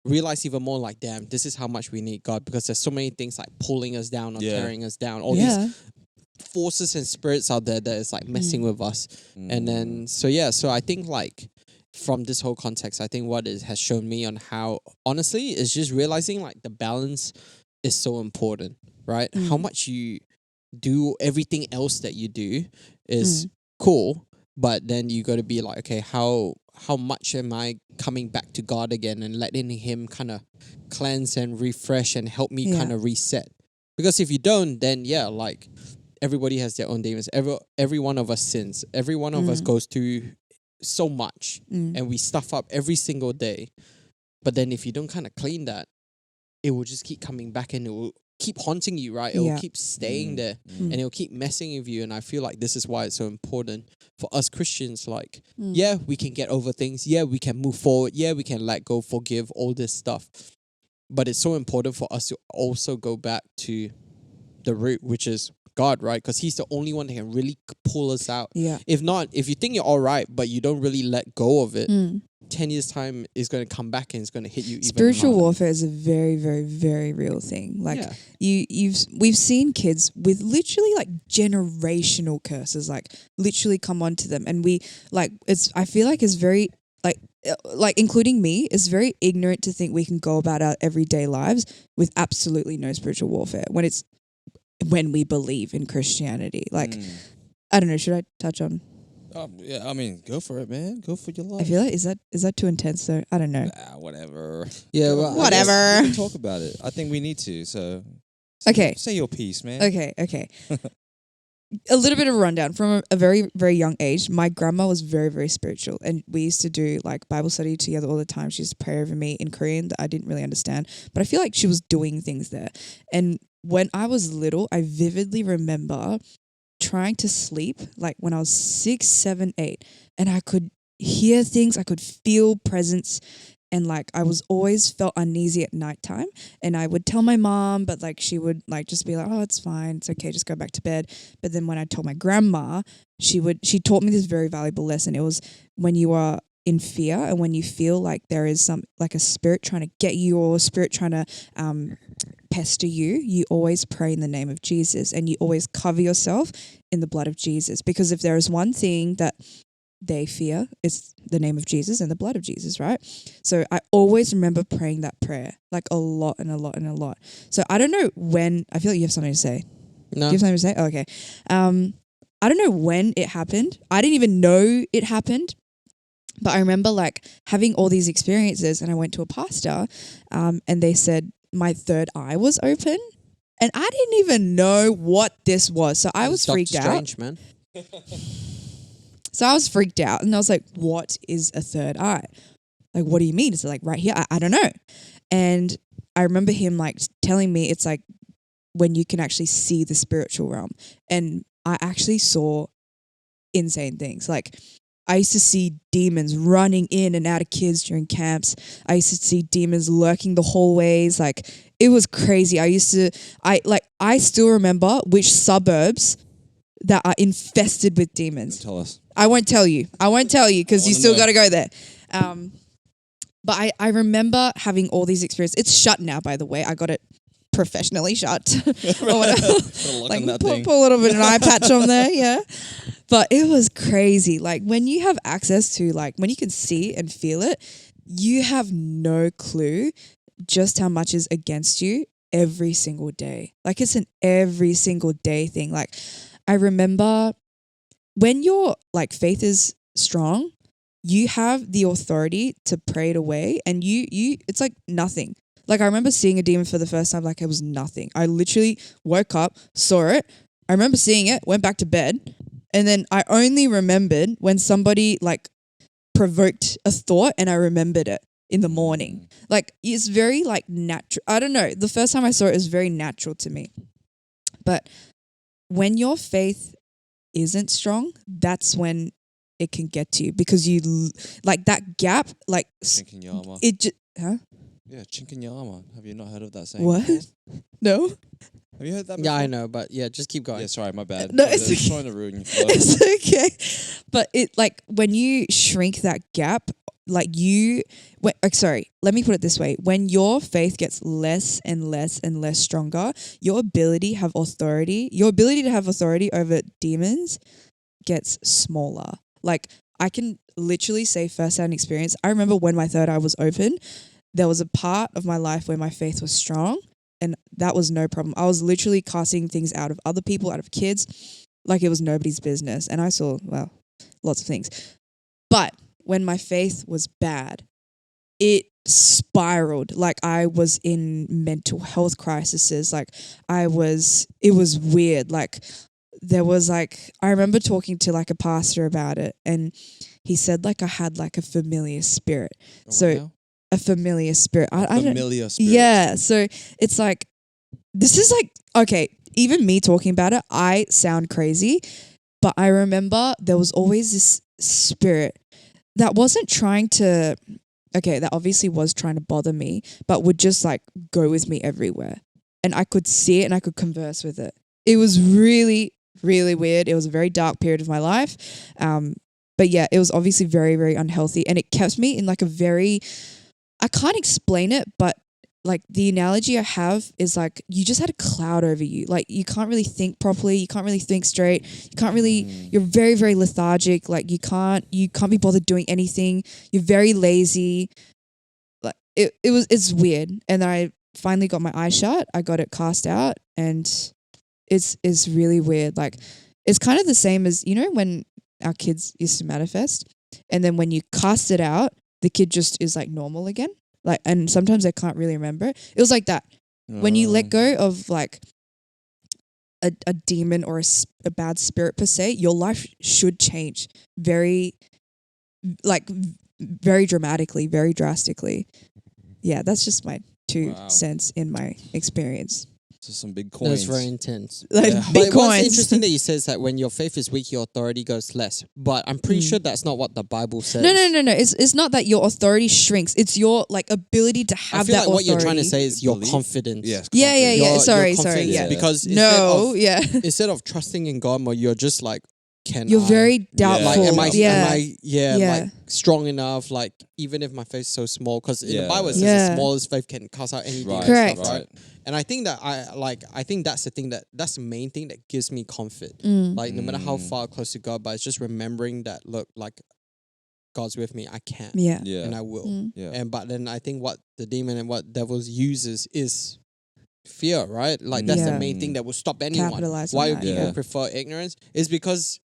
realize even more like, damn, this is how much we need God, because there's so many things like pulling us down or carrying us down. All these forces and spirits out there that is like messing with us. And then, so I think like from this whole context, I think what it has shown me on how, honestly, is just realizing like the balance is so important, right? How much you do everything else that you do is cool, but then you got to be like, okay, how much am I coming back to God again and letting Him kind of cleanse and refresh and help me kind of reset? Because if you don't, then like everybody has their own demons. Every one of us sins. Every one of us goes through so much, and we stuff up every single day. But then if you don't kind of clean that, it will just keep coming back and it will keep haunting you, right? It will keep staying there and it will keep messing with you. And I feel like this is why it's so important for us Christians. Like, we can get over things. Yeah, we can move forward. Yeah, we can let go, forgive, all this stuff. But it's so important for us to also go back to the root, which is God, right? Because He's the only one that can really pull us out. Yeah. If not, if you think you're all right, but you don't really let go of it, 10 years' time is going to come back and it's going to hit you even Spiritual harder. warfare is a very, very, very real thing. Like we've seen kids with literally like generational curses, like literally come onto them, and we like I feel like it's very like including me, it's very ignorant to think we can go about our everyday lives with absolutely no spiritual warfare when we believe in Christianity. Like I don't know, should I touch on? Yeah, I mean, go for it, man. Go for your life. I feel like is that too intense though? I don't know. Whatever. Yeah, well, whatever. We can talk about it. I think we need to. So, okay. Say your piece, man. Okay. A little bit of a rundown. From a very, very young age, my grandma was very, very spiritual, and we used to do like Bible study together all the time. She used to pray over me in Korean that I didn't really understand, but I feel like she was doing things there. And when I was little, I vividly remember trying to sleep, like when I was 6, 7, 8, and I could hear things, I could feel presence, and like I was always felt uneasy at nighttime, and I would tell my mom, but like she would like just be like, oh, it's fine, it's okay, just go back to bed. But then when I told my grandma, she taught me this very valuable lesson. It was when you are in fear and when you feel like there is some like a spirit trying to get you or a spirit trying to pester you, you always pray in the name of Jesus, and you always cover yourself in the blood of Jesus, because if there is one thing that they fear, it's the name of Jesus and the blood of Jesus, right? So I always remember praying that prayer like a lot and a lot and a lot. So I don't know when, I feel like you have something to say. No. Do you have something to say? Oh, okay. I don't know when it happened. I didn't even know it happened. But I remember like having all these experiences, and I went to a pastor and they said my third eye was open, and I didn't even know what this was. So I was freaked Strange, out. Man. So I was freaked out, and I was like, what is a third eye? Like, what do you mean? Is it like right here? I don't know. And I remember him like telling me it's like when you can actually see the spiritual realm. And I actually saw insane things. Like I used to see demons running in and out of kids during camps. I used to see demons lurking the hallways. Like it was crazy. I still remember which suburbs that are infested with demons. Tell us. I won't tell you because you still got to go there. But I remember having all these experiences. It's shut now, by the way. I got it professionally shut or whatever. Put a lock Like on that put thing. a little bit of an eye patch on there, yeah. But it was crazy. Like when you have access to like when you can see and feel it, you have no clue just how much is against you every single day. Like it's an every single day thing. Like I remember when your like faith is strong, you have the authority to pray it away, and you it's like nothing. Like I remember seeing a demon for the first time like it was nothing. I literally woke up, saw it. I remember seeing it, went back to bed, and then I only remembered when somebody like provoked a thought and I remembered it in the morning. Like it's very like natural. I don't know. The first time I saw it was very natural to me. But when your faith isn't strong, that's when it can get to you because like that gap, like Chinkinyama. it just, huh? Yeah, Chinkinyama. Have you not heard of that saying? What? before? No, Have you heard that? Yeah, I before? know, but yeah, just keep going. Yeah, sorry, my bad. No, I it's was okay. trying to ruin your flow. it's okay. But it like when you shrink that gap, like sorry, let me put it this way: when your faith gets less and less and less stronger, your ability to have authority over demons gets smaller. Like I can literally say firsthand experience. I remember when my third eye was open, there was a part of my life where my faith was strong and that was no problem. I was literally casting things out of other people, out of kids, like it was nobody's business. And I saw, well, lots of things. But when my faith was bad, it spiraled. Like I was in mental health crises. Like it was weird. Like there was like, I remember talking to like a pastor about it and he said like I had like a familiar spirit. So a familiar spirit. I don't, familiar spirit. yeah. So it's like, this is like, okay, even me talking about it, I sound crazy, but I remember there was always this spirit that wasn't trying to, okay, that obviously was trying to bother me, but would just like go with me everywhere. And I could see it and I could converse with it. It was really, really weird. It was a very dark period of my life. But yeah, it was obviously very, very unhealthy. And it kept me in like a very, I can't explain it, but like the analogy I have is like you just had a cloud over you. Like you can't really think properly. You can't really think straight. You can't really, you're very, very lethargic. Like you can't be bothered doing anything. You're very lazy. Like it's weird. And then I finally got my eyes shut. I got it cast out and it's really weird. Like it's kind of the same as, you know, when our kids used to manifest and then when you cast it out, the kid just is like normal again. Like, and sometimes they can't really remember. It was like that. When you let go of like a demon or a bad spirit per se, your life should change very dramatically, very drastically. Yeah, that's just my 2 cents in my experience. Just some big coins. That's very intense. Like Yeah. big But what's coins. interesting that you says that when your faith is weak, your authority goes less. But I'm pretty sure that's not what the Bible says. No. It's not that your authority shrinks. It's your like ability to have I feel that like what authority. you're trying to say is your Belief? confidence. Yes. Yeah. Your Sorry. confidence. Yeah. Because No. Yeah. instead of trusting in God more, you're just like, You're very doubtful. like, am I Yeah. like strong enough? Like, even if my faith is so small, because in the Bible it says Yeah. the smallest faith can cast out any demon. Right. Correct. Right. And I think that I think that's the thing that's the main thing that gives me comfort. Like no matter how far close to God, but it's just remembering that look, like God's with me, I can. Yeah. Yeah. And I will. Yeah. And but then I think what the demon and what devils uses is fear, right? Like that's the Yeah. main thing that will stop anyone. Capitalize on Why that, people yeah. prefer ignorance is because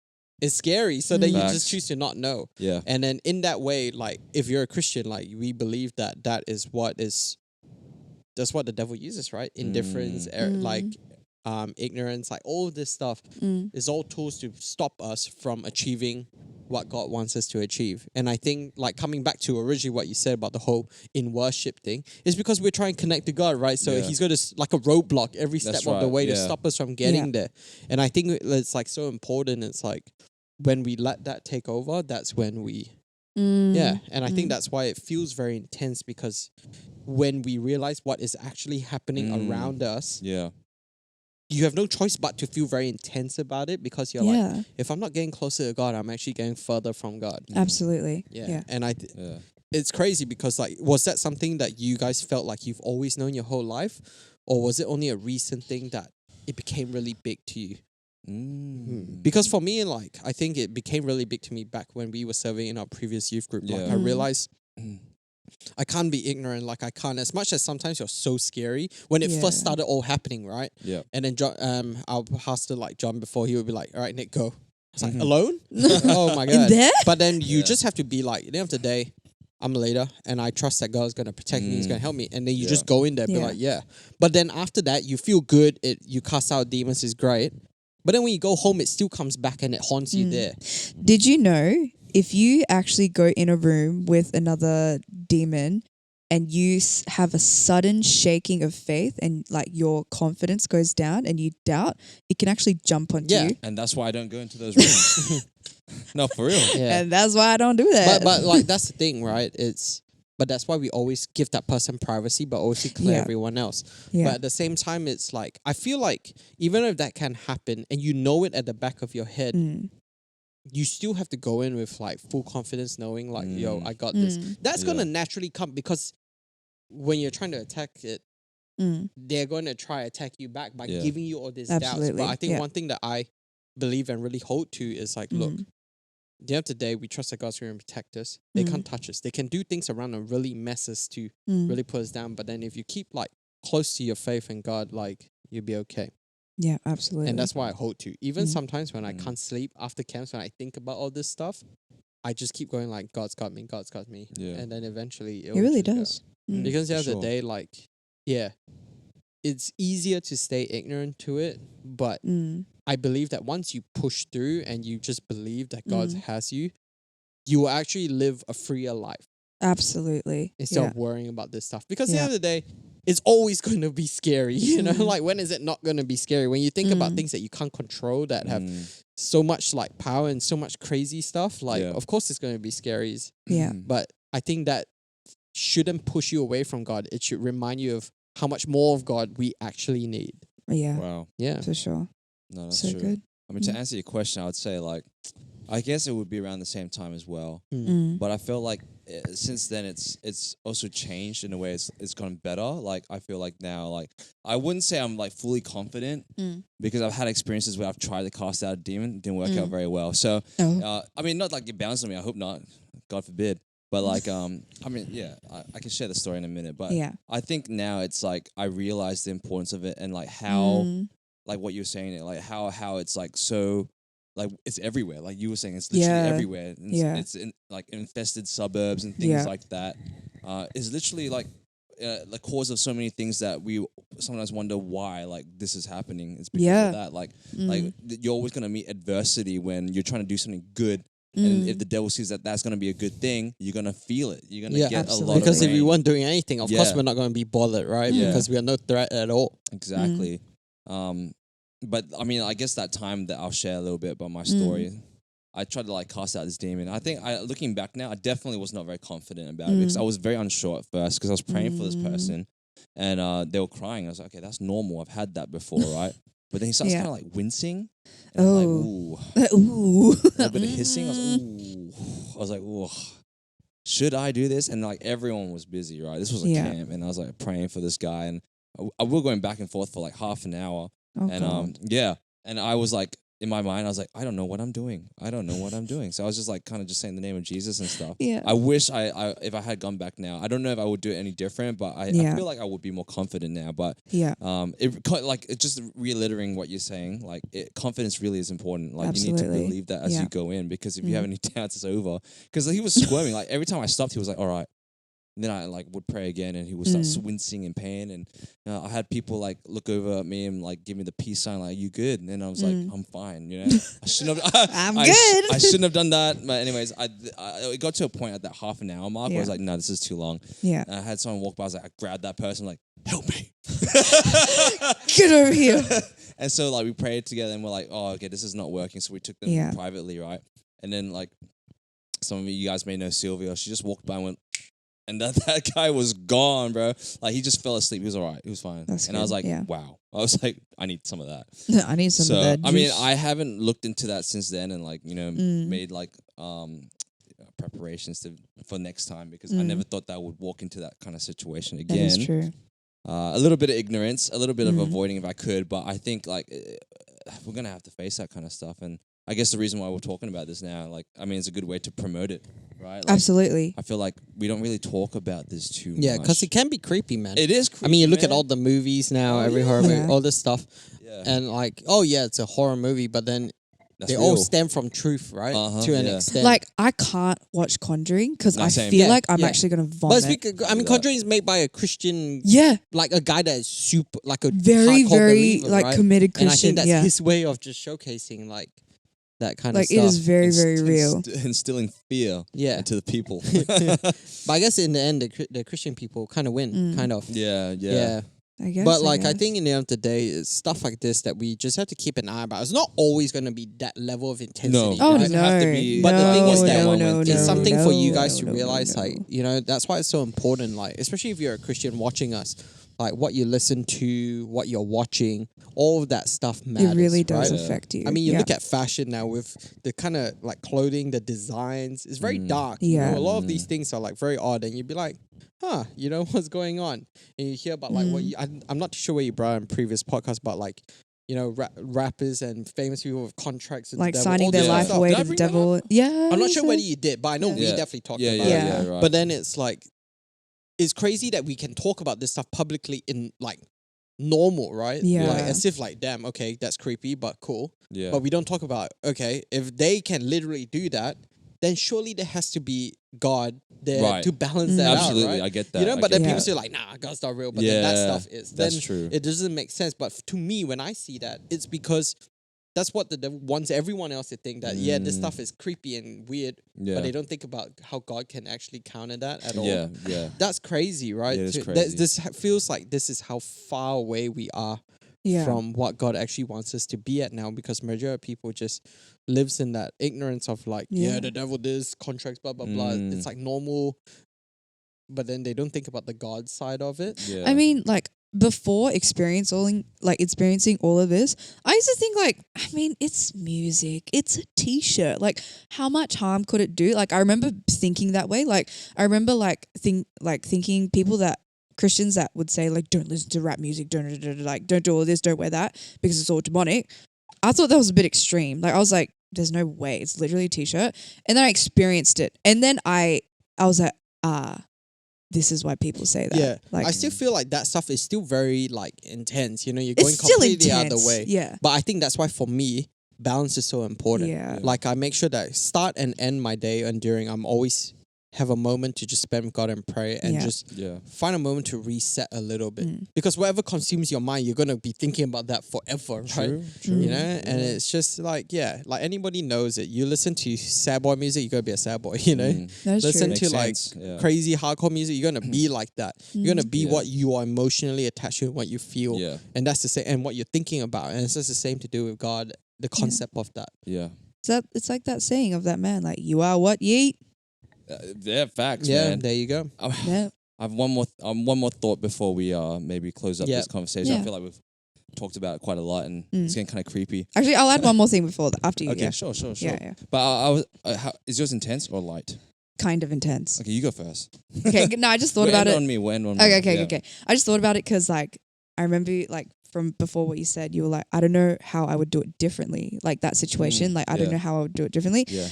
it's scary. So then you Facts. just choose to not know. Yeah. And then in that way, like if you're a Christian, like we believe that that's what the devil uses, right? Indifference, like ignorance, like all of this stuff is all tools to stop us from achieving what God wants us to achieve. And I think like coming back to originally what you said about the whole in worship thing is because we're trying to connect to God, right? So he's got to like a roadblock every step That's of the right, way to yeah. stop us from getting there. And I think it's like so important. It's like when we let that take over, that's when we and I think that's why it feels very intense, because when we realize what is actually happening around us, Yeah. you have no choice but to feel very intense about it, because you're like, if I'm not getting closer to God, I'm actually getting further from God. Absolutely. Yeah. And Yeah. it's crazy because like, was that something that you guys felt like you've always known your whole life? or was it only a recent thing that it became really big to you? Mm. Because for me, like, I think it became really big to me back when we were serving in our previous youth group. Like, Yeah. I realized I can't be ignorant. Like, I can't, as much as sometimes you're so scary when it Yeah. first started all happening, right? Yeah. And then our pastor, like John, before, he would be like, all right, Nick, go. I was like, Mhm. alone? Oh my In God. there? But then you Yeah. just have to be like, at the end of the day, I'm a leader and I trust that God's going to protect me, He's going to help me. And then you Yeah. just go in there, be Yeah. like, yeah. But then after that, you feel good, you cast out demons, is great. But then when you go home, it still comes back and it haunts you there. Did you know if you actually go in a room with another demon and you have a sudden shaking of faith and like your confidence goes down and you doubt, it can actually jump onto Yeah. you. And that's why I don't go into those rooms. No, for real. Yeah. And that's why I don't do that. But like that's the thing, right? But that's why we always give that person privacy, but also clear Yeah. everyone else. yeah. But at the same time, it's like I feel like even if that can happen and you know it at the back of your head, Mm. you still have to go in with like full confidence, knowing like, yo, I got this. Mm. That's Yeah. gonna naturally come because when you're trying to attack it, Mm. they're going to try attack you back by Yeah. giving you all these doubts. Absolutely, But I think yeah. one thing that I believe and really hold to is like, look, Mm. at the end of the day, we trust that God's going to protect us. They Mm. can't touch us. They can do things around and really mess us to Mm. really put us down. But then if you keep like close to your faith and God, like you'll be okay. Yeah, absolutely. And that's why I hold to. Even Mm. sometimes when I Mm. can't sleep after camps, when I think about all this stuff, I just keep going like, God's got me, God's got me. Yeah. And then eventually it really just go. does. Mm. Because the For other sure. day, like, yeah, it's easier to stay ignorant to it. But Mm. I believe that once you push through and you just believe that God Mm. has you, you will actually live a freer life Absolutely. instead Yeah. of worrying about this stuff. Because at the Yeah. end of the day, it's always going to be scary. You know, Mm. like when is it not going to be scary? When you think about Mm. things that you can't control that have Mm. so much like power and so much crazy stuff, like Yeah. of course it's going to be scary. Yeah. Mm. But I think that shouldn't push you away from God. It should remind you of how much more of God we actually need. Yeah. Wow. Yeah. For sure. No, that's So true. good. I mean, to Mm. answer your question, I would say like, I guess it would be around the same time as well. Mm. But I feel like since then it's also changed in a way. It's gotten better. Like I feel like now, like I wouldn't say I'm like fully confident Mm. because I've had experiences where I've tried to cast out a demon, it didn't work out Mm. very well. So Oh. I mean, not like it bounced on me. I hope not. God forbid. But like I mean, yeah, I can share the story in a minute. But Yeah. I think now it's like I realize the importance of it and like how Mm. like what you're saying, like how it's like so. Like it's everywhere. Like you were saying, it's literally Yeah. everywhere. And Yeah. it's in like infested suburbs and things Yeah. like that. It's literally like the cause of so many things that we sometimes wonder why like this is happening. It's because Yeah. of that. Like Mm. you're always gonna meet adversity when you're trying to do something good. And Mm. if the devil sees that that's gonna be a good thing, you're gonna feel it. You're gonna Yeah, get a lot absolutely. of Because if we rain. weren't doing anything, of course Yeah. we're not going to be bothered, right? Yeah. Because we are no threat at all. Exactly. But I mean, I guess that time that I'll share a little bit about my story. I tried to like cast out this demon. I think looking back now, I definitely was not very confident about it because I was very unsure at first because I was praying for this person and they were crying. I was like, okay, that's normal. I've had that before, right? But then he starts Yeah. kind of like wincing. And I'm like, ooh. Ooh. A little bit of hissing. I was like, ooh. I was like, ooh. Should I do this? And like everyone was busy, right? This was a Yeah. camp, and I was like praying for this guy, and I we were going back and forth for like half an hour, Oh, and God. yeah, and I was like in my mind, I was like, I don't know what I'm doing. I don't know what I'm doing. So I was just like kind of just saying the name of Jesus and stuff. Yeah. I wish I if I had gone back now, I don't know if I would do it any different, but I Yeah. feel like I would be more confident now. But Yeah. it's just reiterating what you're saying. Like confidence really is important. Like you need Absolutely. to believe that as Yeah. you go in, because if you have any doubts, it's over. Because he was squirming. Like every time I stopped, he was like, "All right." And then I like would pray again, and he would start wincing in pain. And I had people like look over at me and like give me the peace sign, like, "You good?" And then I was like, "I'm fine." You know, I shouldn't have. I'm good. I shouldn't have done that. But anyways, it got to a point at that half an hour mark where I was Yeah. like, "No, this is too long." Yeah. And I had someone walk by. I was like, I grabbed that person, like, "Help me!" Get over here. And so like we prayed together, and we're like, "Oh, okay, this is not working." So we took them Yeah. privately, right? And then like some of you guys may know Sylvia. She just walked by and went. And that guy was gone, bro. Like he just fell asleep. He was all right. He was fine. That's and I was good, like, yeah. wow. I was like, I need some of that. I need some So of that. I mean, juice. I haven't looked into that since then, and like made like preparations for next time because I never thought that I would walk into that kind of situation again. That is true. a little bit of ignorance, a little bit of Mm. avoiding if I could. But I think like we're gonna have to face that kind of stuff, and I guess the reason why we're talking about this now, like, I mean, it's a good way to promote it, right? Like, Absolutely. I feel like we don't really talk about this too much. Yeah, because it can be creepy, man. It is creepy, I mean, you look at man. all the movies now, Oh, every yeah. horror movie, Yeah. all this stuff, Yeah. and like, oh yeah, it's a horror movie, but then That's they all real. stem from truth, right? Uh-huh, To an yeah. extent. Like, I can't watch Conjuring because No, I same. feel Yeah, like I'm yeah. actually going to but vomit. I mean, that. Conjuring is made by a Christian, Yeah. like a guy that is super, like a Very, hardcore very, believer, like, right? committed And I Christian. think that's Yeah. his way of just showcasing like that kind Like, of it stuff. is very, very real. Instilling fear Yeah. into the people. But I guess in the end, the Christian people kind of win, Mm. kind of. yeah. Yeah. I guess. But like I guess. think in the end of the day, it's stuff like this that we just have to keep an eye about. It's not always going to be that level of intensity. No. Oh, It no. doesn't have to be- But the thing is that it's it's something for you guys no, to no, realize, no. like, you know, that's why it's so important, like, especially if you're a Christian watching us, like what you listen to, what you're watching, all of that stuff matters. It really does right? affect you. I mean, you yeah. look at fashion now with the kind of like clothing, the designs, it's very dark. Yeah. You know, a lot of these things are like very odd, and you'd be like, huh, you know, what's going on? And you hear about like what you, I'm not too sure what you brought in previous podcasts about, like, you know, rappers and famous people with contracts with like the devil, signing all their this life stuff. away Did I to the bring that devil. Yeah. I'm not I sure think whether so. you did, but I know we Yeah. definitely talked Yeah, about yeah, it. Yeah. yeah, right. But then it's like, it's crazy that we can talk about this stuff publicly in like normal, right? Yeah. Like as if like, damn, okay, that's creepy, but cool. yeah. But we don't talk about, okay, if they can literally do that, then surely there has to be God there Right. to balance that Absolutely, out, right? I get that. You know, I but get then that. people say like, nah, God's not real, but then that Yeah, stuff is. that's Then true. It doesn't make sense. But to me, when I see that, it's because that's what the devil wants everyone else to think, that, yeah, this stuff is creepy and weird, Yeah. but they don't think about how God can actually counter that at all. Yeah, yeah. That's crazy, right? Yeah, it is To- crazy. This feels like this is how far away we are Yeah. from what God actually wants us to be at now, because majority of people just lives in that ignorance of like, yeah, Yeah. the devil this, contracts, blah, blah, blah. Mm. It's like normal, but then they don't think about the God side of it. Yeah. I mean, like, before experiencing all of this, I used to think like, I mean, it's music, it's a t-shirt. Like, how much harm could it do? Like, I remember thinking that way. Like, I remember thinking people that Christians that would say like, don't listen to rap music, don't do all this, don't wear that because it's all demonic. I thought that was a bit extreme. Like, I was like, there's no way, it's literally a t-shirt. And then I experienced it, and then I was like, this is why people say that. Yeah. Like, I still feel like that stuff is still very like intense. You know, you're going it's still completely intense. out the way. Yeah. But I think that's why for me, balance is so important. Yeah. Like I make sure that I start and end my day and during, I'm always have a moment to just spend with God and pray and Yeah. just yeah. find a moment to reset a little bit. Because whatever consumes your mind, you're gonna be thinking about that forever, right? True. True. You know, and it's just like, yeah, like anybody knows it. You listen to sad boy music, you're gonna be a sad boy, you know? That's Listen true. to Makes like sense, yeah. crazy hardcore music, you're gonna be like that. You're gonna be Yeah. what you are emotionally attached to and what you feel. Yeah. And that's the same, and what you're thinking about. And it's just the same to do with God, the concept of that. Yeah. It's like that saying of that man, like, you are what you eat. Yeah, facts, Yeah, man. there you go. Yeah. I have one more thought before we maybe close up Yeah. this conversation. I Yeah. feel like we've talked about it quite a lot, and it's getting kind of creepy. Actually, I'll add one more thing before after you. Okay, Yeah. sure. Yeah, yeah. But I was, is yours intense or light? Kind of intense. Okay, you go first. Okay, no, I just thought We'll about end it. on me. We'll end on me. Okay. Yeah. I just thought about it because, like, I remember, like, from before what you said, you were like, I don't know how I would do it differently. Like, that situation, like, I don't yeah. know how I would do it differently. Yeah.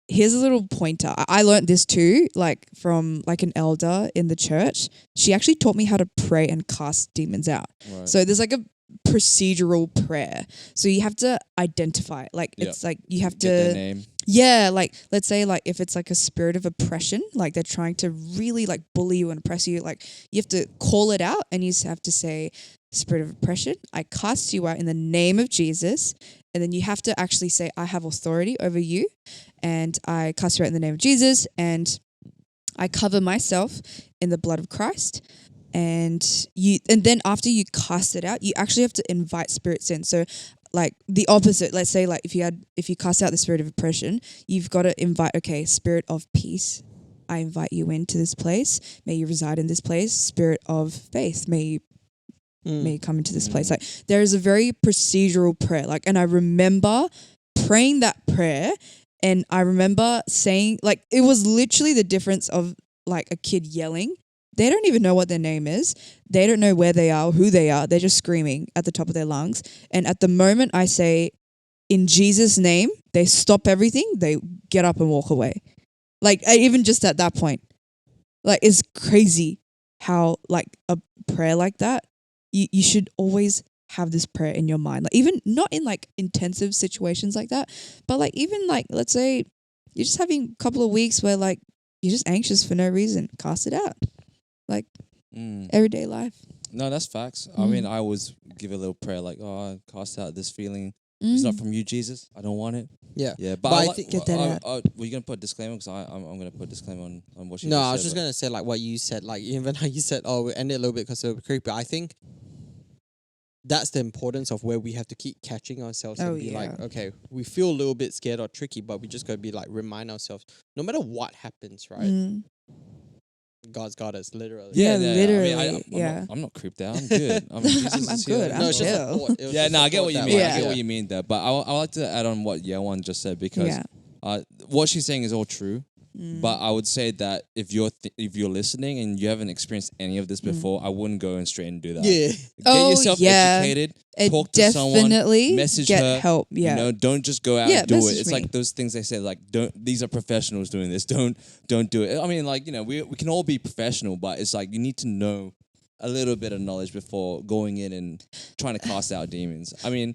Here's a little pointer. I learned this too, like, from, like, an elder in the church. She actually taught me how to pray and cast demons out. Right. So there's, like, a procedural prayer. So you have to identify it. Like, Yeah. it's like you have Get their to... name. Yeah, like, let's say, like, if it's like a spirit of oppression, like they're trying to really like bully you and oppress you, like you have to call it out, and you just have to say, spirit of oppression, I cast you out in the name of Jesus. And then you have to actually say, I have authority over you, and I cast you out in the name of Jesus, and I cover myself in the blood of Christ. And then after you cast it out, you actually have to invite spirits in. So, like, the opposite, let's say, like, if you cast out the spirit of oppression, you've got to invite, okay, spirit of peace, I invite you into this place. May you reside in this place. Spirit of faith, may you come into this place. Like, there is a very procedural prayer. Like, and I remember praying that prayer, and I remember saying, like, it was literally the difference of like a kid yelling They don't even know what their name is. They don't know where they are, who they are. They're just screaming at the top of their lungs. And at the moment I say, in Jesus' name, they stop everything. They get up and walk away. Like, even just at that point, like, it's crazy how, like, a prayer like that, you should always have this prayer in your mind. Like, even not in like intensive situations like that, but like, even like, let's say you're just having a couple of weeks where like you're just anxious for no reason, cast it out. Like, everyday life. No, that's facts. I mean, I always give a little prayer like, oh, I cast out this feeling. It's not from you, Jesus. I don't want it. Yeah. Yeah, But I think get that out. Were you gonna put a disclaimer? Because I'm gonna put a disclaimer on what you. No, just I was said, just gonna say like what you said, like even how you said, oh, we end it a little bit because it was creepy. I think that's the importance of where we have to keep catching ourselves and be like, okay, we feel a little bit scared or tricky, but we just gotta be like, remind ourselves, no matter what happens, right? God's got us, literally. Yeah, literally. I mean, I'm not creeped out. I'm good. I mean, Jesus I'm is good. here. I'm it's just a chill. thought. It was Yeah, just no, a I get thought what you that mean. was- I get what you mean there. But I like to add on what Yewan just said because what she's saying is all true. But I would say that if you're listening and you haven't experienced any of this before, I wouldn't go and straight and do that. Yeah. Get yourself educated. Talk to someone. Message get her. help. Yeah. You know, don't just go out and do it. message It's me. like those things they say, like, don't. These are professionals doing this. Don't do it. I mean, like, you know, we can all be professional, but it's like you need to know a little bit of knowledge before going in and trying to cast out demons. I mean,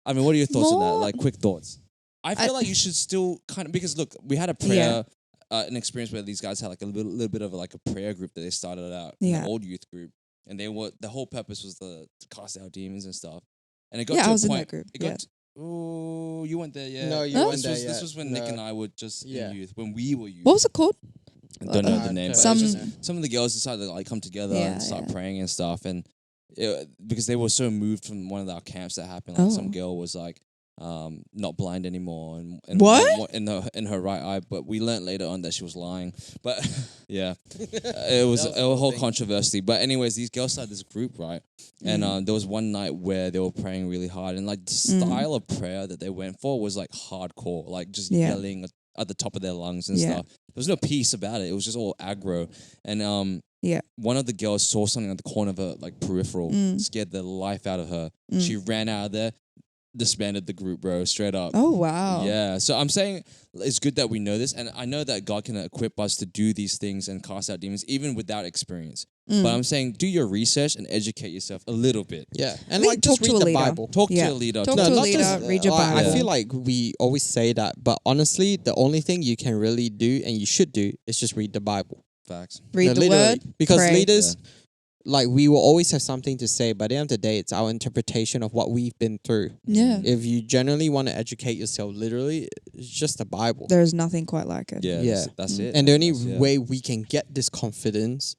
what are your thoughts on that? Like, quick thoughts. I feel like you should still kind of, because look, we had a prayer, an experience where these guys had like a little bit of like a prayer group that they started out, an old youth group, and the whole purpose was to cast out demons and stuff. And it got to I was a in point. that group. It got oh, you went there, yeah. No, you No? went there. This was when Nick and I were just in youth, when we were youth. What was it called? I don't know the name, but Some- it was just, some of the girls decided to like come together and start praying and stuff, and because they were so moved from one of our camps that happened. Like some girl was like not blind anymore, and What? in her right eye. But we learned later on that she was lying. But yeah, it was a whole controversy. But anyways, these girls started this group, right? And there was one night where they were praying really hard, and like the style of prayer that they went for was like hardcore, like just yelling at the top of their lungs and stuff. There was no peace about it. It was just all aggro. And one of the girls saw something at the corner of her like peripheral, scared the life out of her. She ran out of there, disbanded the group, bro, straight up. Oh, wow. Yeah. So I'm saying it's good that we know this, and I know that God can equip us to do these things and cast out demons even without experience. But I'm saying do your research and educate yourself a little bit. Yeah. And Think like just talk to read a the leader. Bible. Talk to a leader. Talk to a not leader, just, read your like, Bible. I feel like we always say that, but honestly, the only thing you can really do and you should do is just read the Bible. Facts. Read No, the literally. word. Because pray. leaders, like, we will always have something to say, but at the end of the day, it's our interpretation of what we've been through. Yeah. If you generally want to educate yourself, literally, it's just the Bible. There's nothing quite like it. Yeah. Yeah. That's it. And the only That's- way we can get this confidence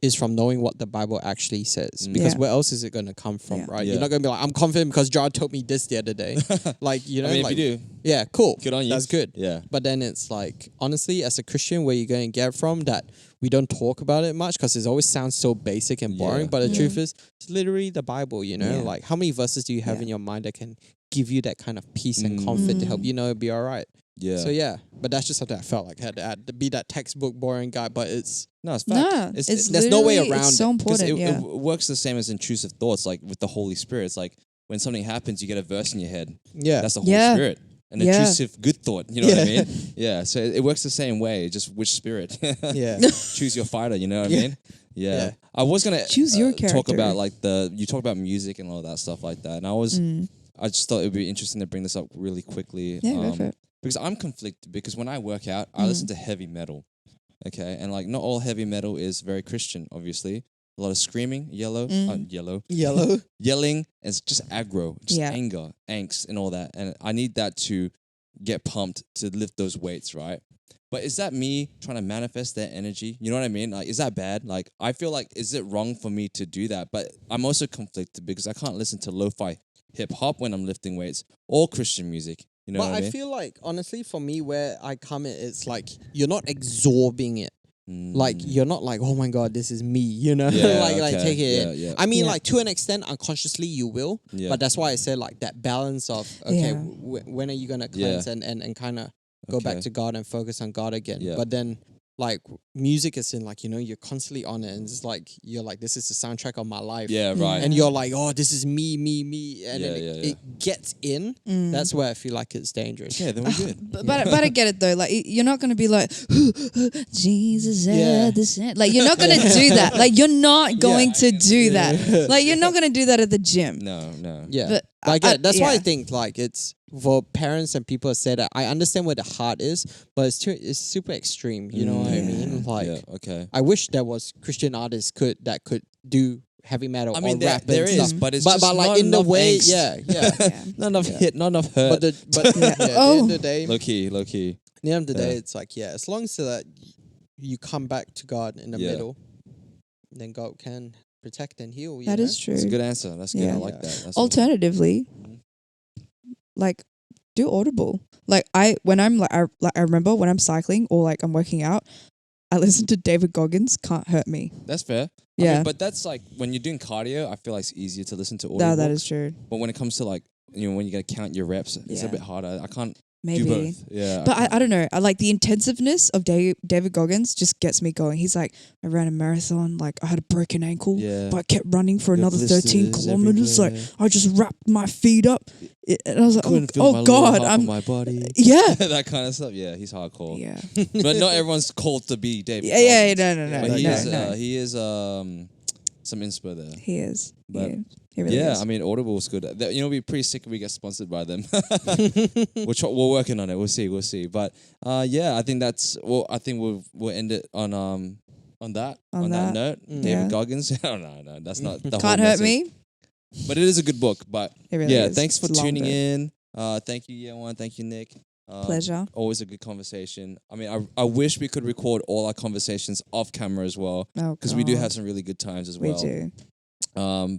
is from knowing what the Bible actually says. Because Yeah. where else is it going to come from, Yeah. right? Yeah. You're not going to be like, I'm confident because John told me this the other day. Like, you know, I mean, like, if you do, yeah, cool. good on you. That's good. Yeah. But then it's like, honestly, as a Christian, where you're going to get from that we don't talk about it much because it always sounds so basic and boring. Yeah. But the truth is, it's literally the Bible, you know? Yeah. Like, how many verses do you have Yeah. in your mind that can give you that kind of peace and comfort to help you know it'll be all right? Yeah. So, yeah. But that's just something I felt like I had to add, to be that textbook boring guy. But it's, No, it's fact. Nah, It's- it's there's no way literally- around It's so it, 'Cause important. it works the same as intrusive thoughts, like with the Holy Spirit. It's like when something happens, you get a verse in your head. yeah. That's the Holy Yeah. Spirit. An Yeah. intrusive good thought. You know what I Yeah. mean? Yeah. So it works the same way, just which spirit. yeah. Choose your fighter, you know what I Yeah. mean? Yeah. Yeah. I was gonna Choose your talk character. about like you talk about music and all that stuff like that. And I just thought it would be interesting to bring this up really quickly. Yeah, go for it. Because I'm conflicted because when I work out, I listen to heavy metal. Okay. And like not all heavy metal is very Christian, obviously. A lot of screaming, yellow, Yellow. yelling, and it's just aggro, just Yeah. anger, angst, and all that. And I need that to get pumped to lift those weights, right? But is that me trying to manifest that energy? You know what I mean? Like, is that bad? Like, I feel like, is it wrong for me to do that? But I'm also conflicted because I can't listen to lo-fi hip hop when I'm lifting weights or Christian music. You know But what I I mean? feel like, honestly, for me, where I come in, it's like you're not absorbing it. Like, you're not like, oh my God, this is me, you know? Yeah, like okay. take it in. Yeah. I mean, Yeah. like, to an extent, unconsciously you will. Yeah. But that's why I said, like, that balance of, okay, Yeah. when are you going to cleanse and kind of go back Okay. to God and focus on God again? Yeah. But then like music is in like, you know, you're constantly on it and it's like you're like, this is the soundtrack of my life. Yeah, right. And you're like, oh, this is me. And Yeah, then yeah, it gets in. That's where I feel like it's dangerous. Yeah, then we're good. But I get it though. Like you're not gonna be like Jesus Yeah. at the center. Like you're not gonna do that. Like you're not going to do that. Like you're not gonna do that at the gym. No. Yeah. But But I get it. That's why I yeah. think like it's for parents and people say that I understand where the heart is, but it's super extreme. You know what I mean? Like yeah, okay. I wish there was Christian artists could do heavy metal I mean, or there, rap there and is, stuff. but it's But just like not in the enough way, angst. yeah. Yeah. Not enough Yeah. hit, not enough hurt. But at the Oh. end of the day, low key. at the end of the day, Yeah. it's like as long as that you come back to God in the Yeah. middle, then God can protect and heal. You That know? is true. That's a good answer. That's good. Yeah. I like Yeah. that. That's Alternatively, like do Audible. Like I remember when I'm cycling or like I'm working out, I listen to David Goggins. Can't hurt me. That's fair. I Yeah. mean, but that's like when you're doing cardio, I feel like it's easier to listen to audio. No, that is true. But when it comes to like, you know, when you gotta count your reps, it's a Yeah. bit harder. I can't Maybe. do both. Yeah. But can't. I don't know. I like the intensiveness of David Goggins just gets me going. He's like, I ran a marathon, like I had a broken ankle, Yeah. but I kept running for Got another 13 blisters kilometers. Like everywhere. I just wrapped my feet up, and I was like, Couldn't feel my oh lower God, half I'm of my body. yeah, That kind of stuff. Yeah, he's hardcore. yeah, But not everyone's called to be David. yeah. Goggins. No, But he no, is. no. He is. Some inspo there. He is. But yeah, he really Yeah, is. I mean, Audible's good. You know, we'd be pretty sick if we get sponsored by them. We're working on it. We'll see. But yeah, I think that's. Well, I think we'll end it on that note. Mm. David Yeah. Goggins. No, that's not. The whole Can't hurt message. me. But it is a good book. But It really yeah, is. thanks for It's a long tuning book. in. Thank you, Yewan. Thank you, Nick. Pleasure. Always a good conversation. I mean, I wish we could record all our conversations off camera as well, Oh, because we do God. have some really good times as We well. do.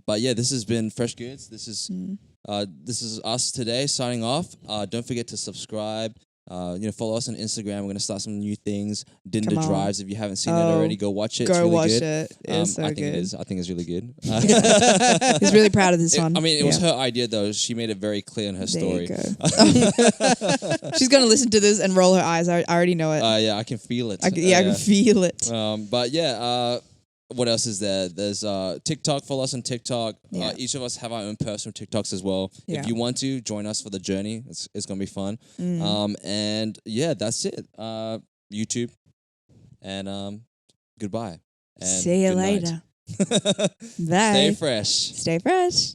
But yeah, this has been Fresh Goods. This is us today signing off. Don't forget to subscribe. Follow us on Instagram. We're gonna start some new things. Dinner Come on. Drives. If you haven't seen it Oh, already, go watch it. It's Go really watch good. it. It's so I think good. it is. I think it's really good. He's really proud of this one. I mean, it was Yeah. her idea though. She made it very clear in her There story. you go. She's gonna listen to this and roll her eyes. I already know it. Yeah, I can feel it. I can feel it. But yeah, what else is there? There's TikTok. Follow us on TikTok. Yeah. Each of us have our own personal TikToks as well. Yeah. If you want to join us for the journey, it's gonna be fun. Mm. And yeah, that's it. YouTube, and goodbye. And See you good night. later. Bye. Stay fresh. Stay fresh.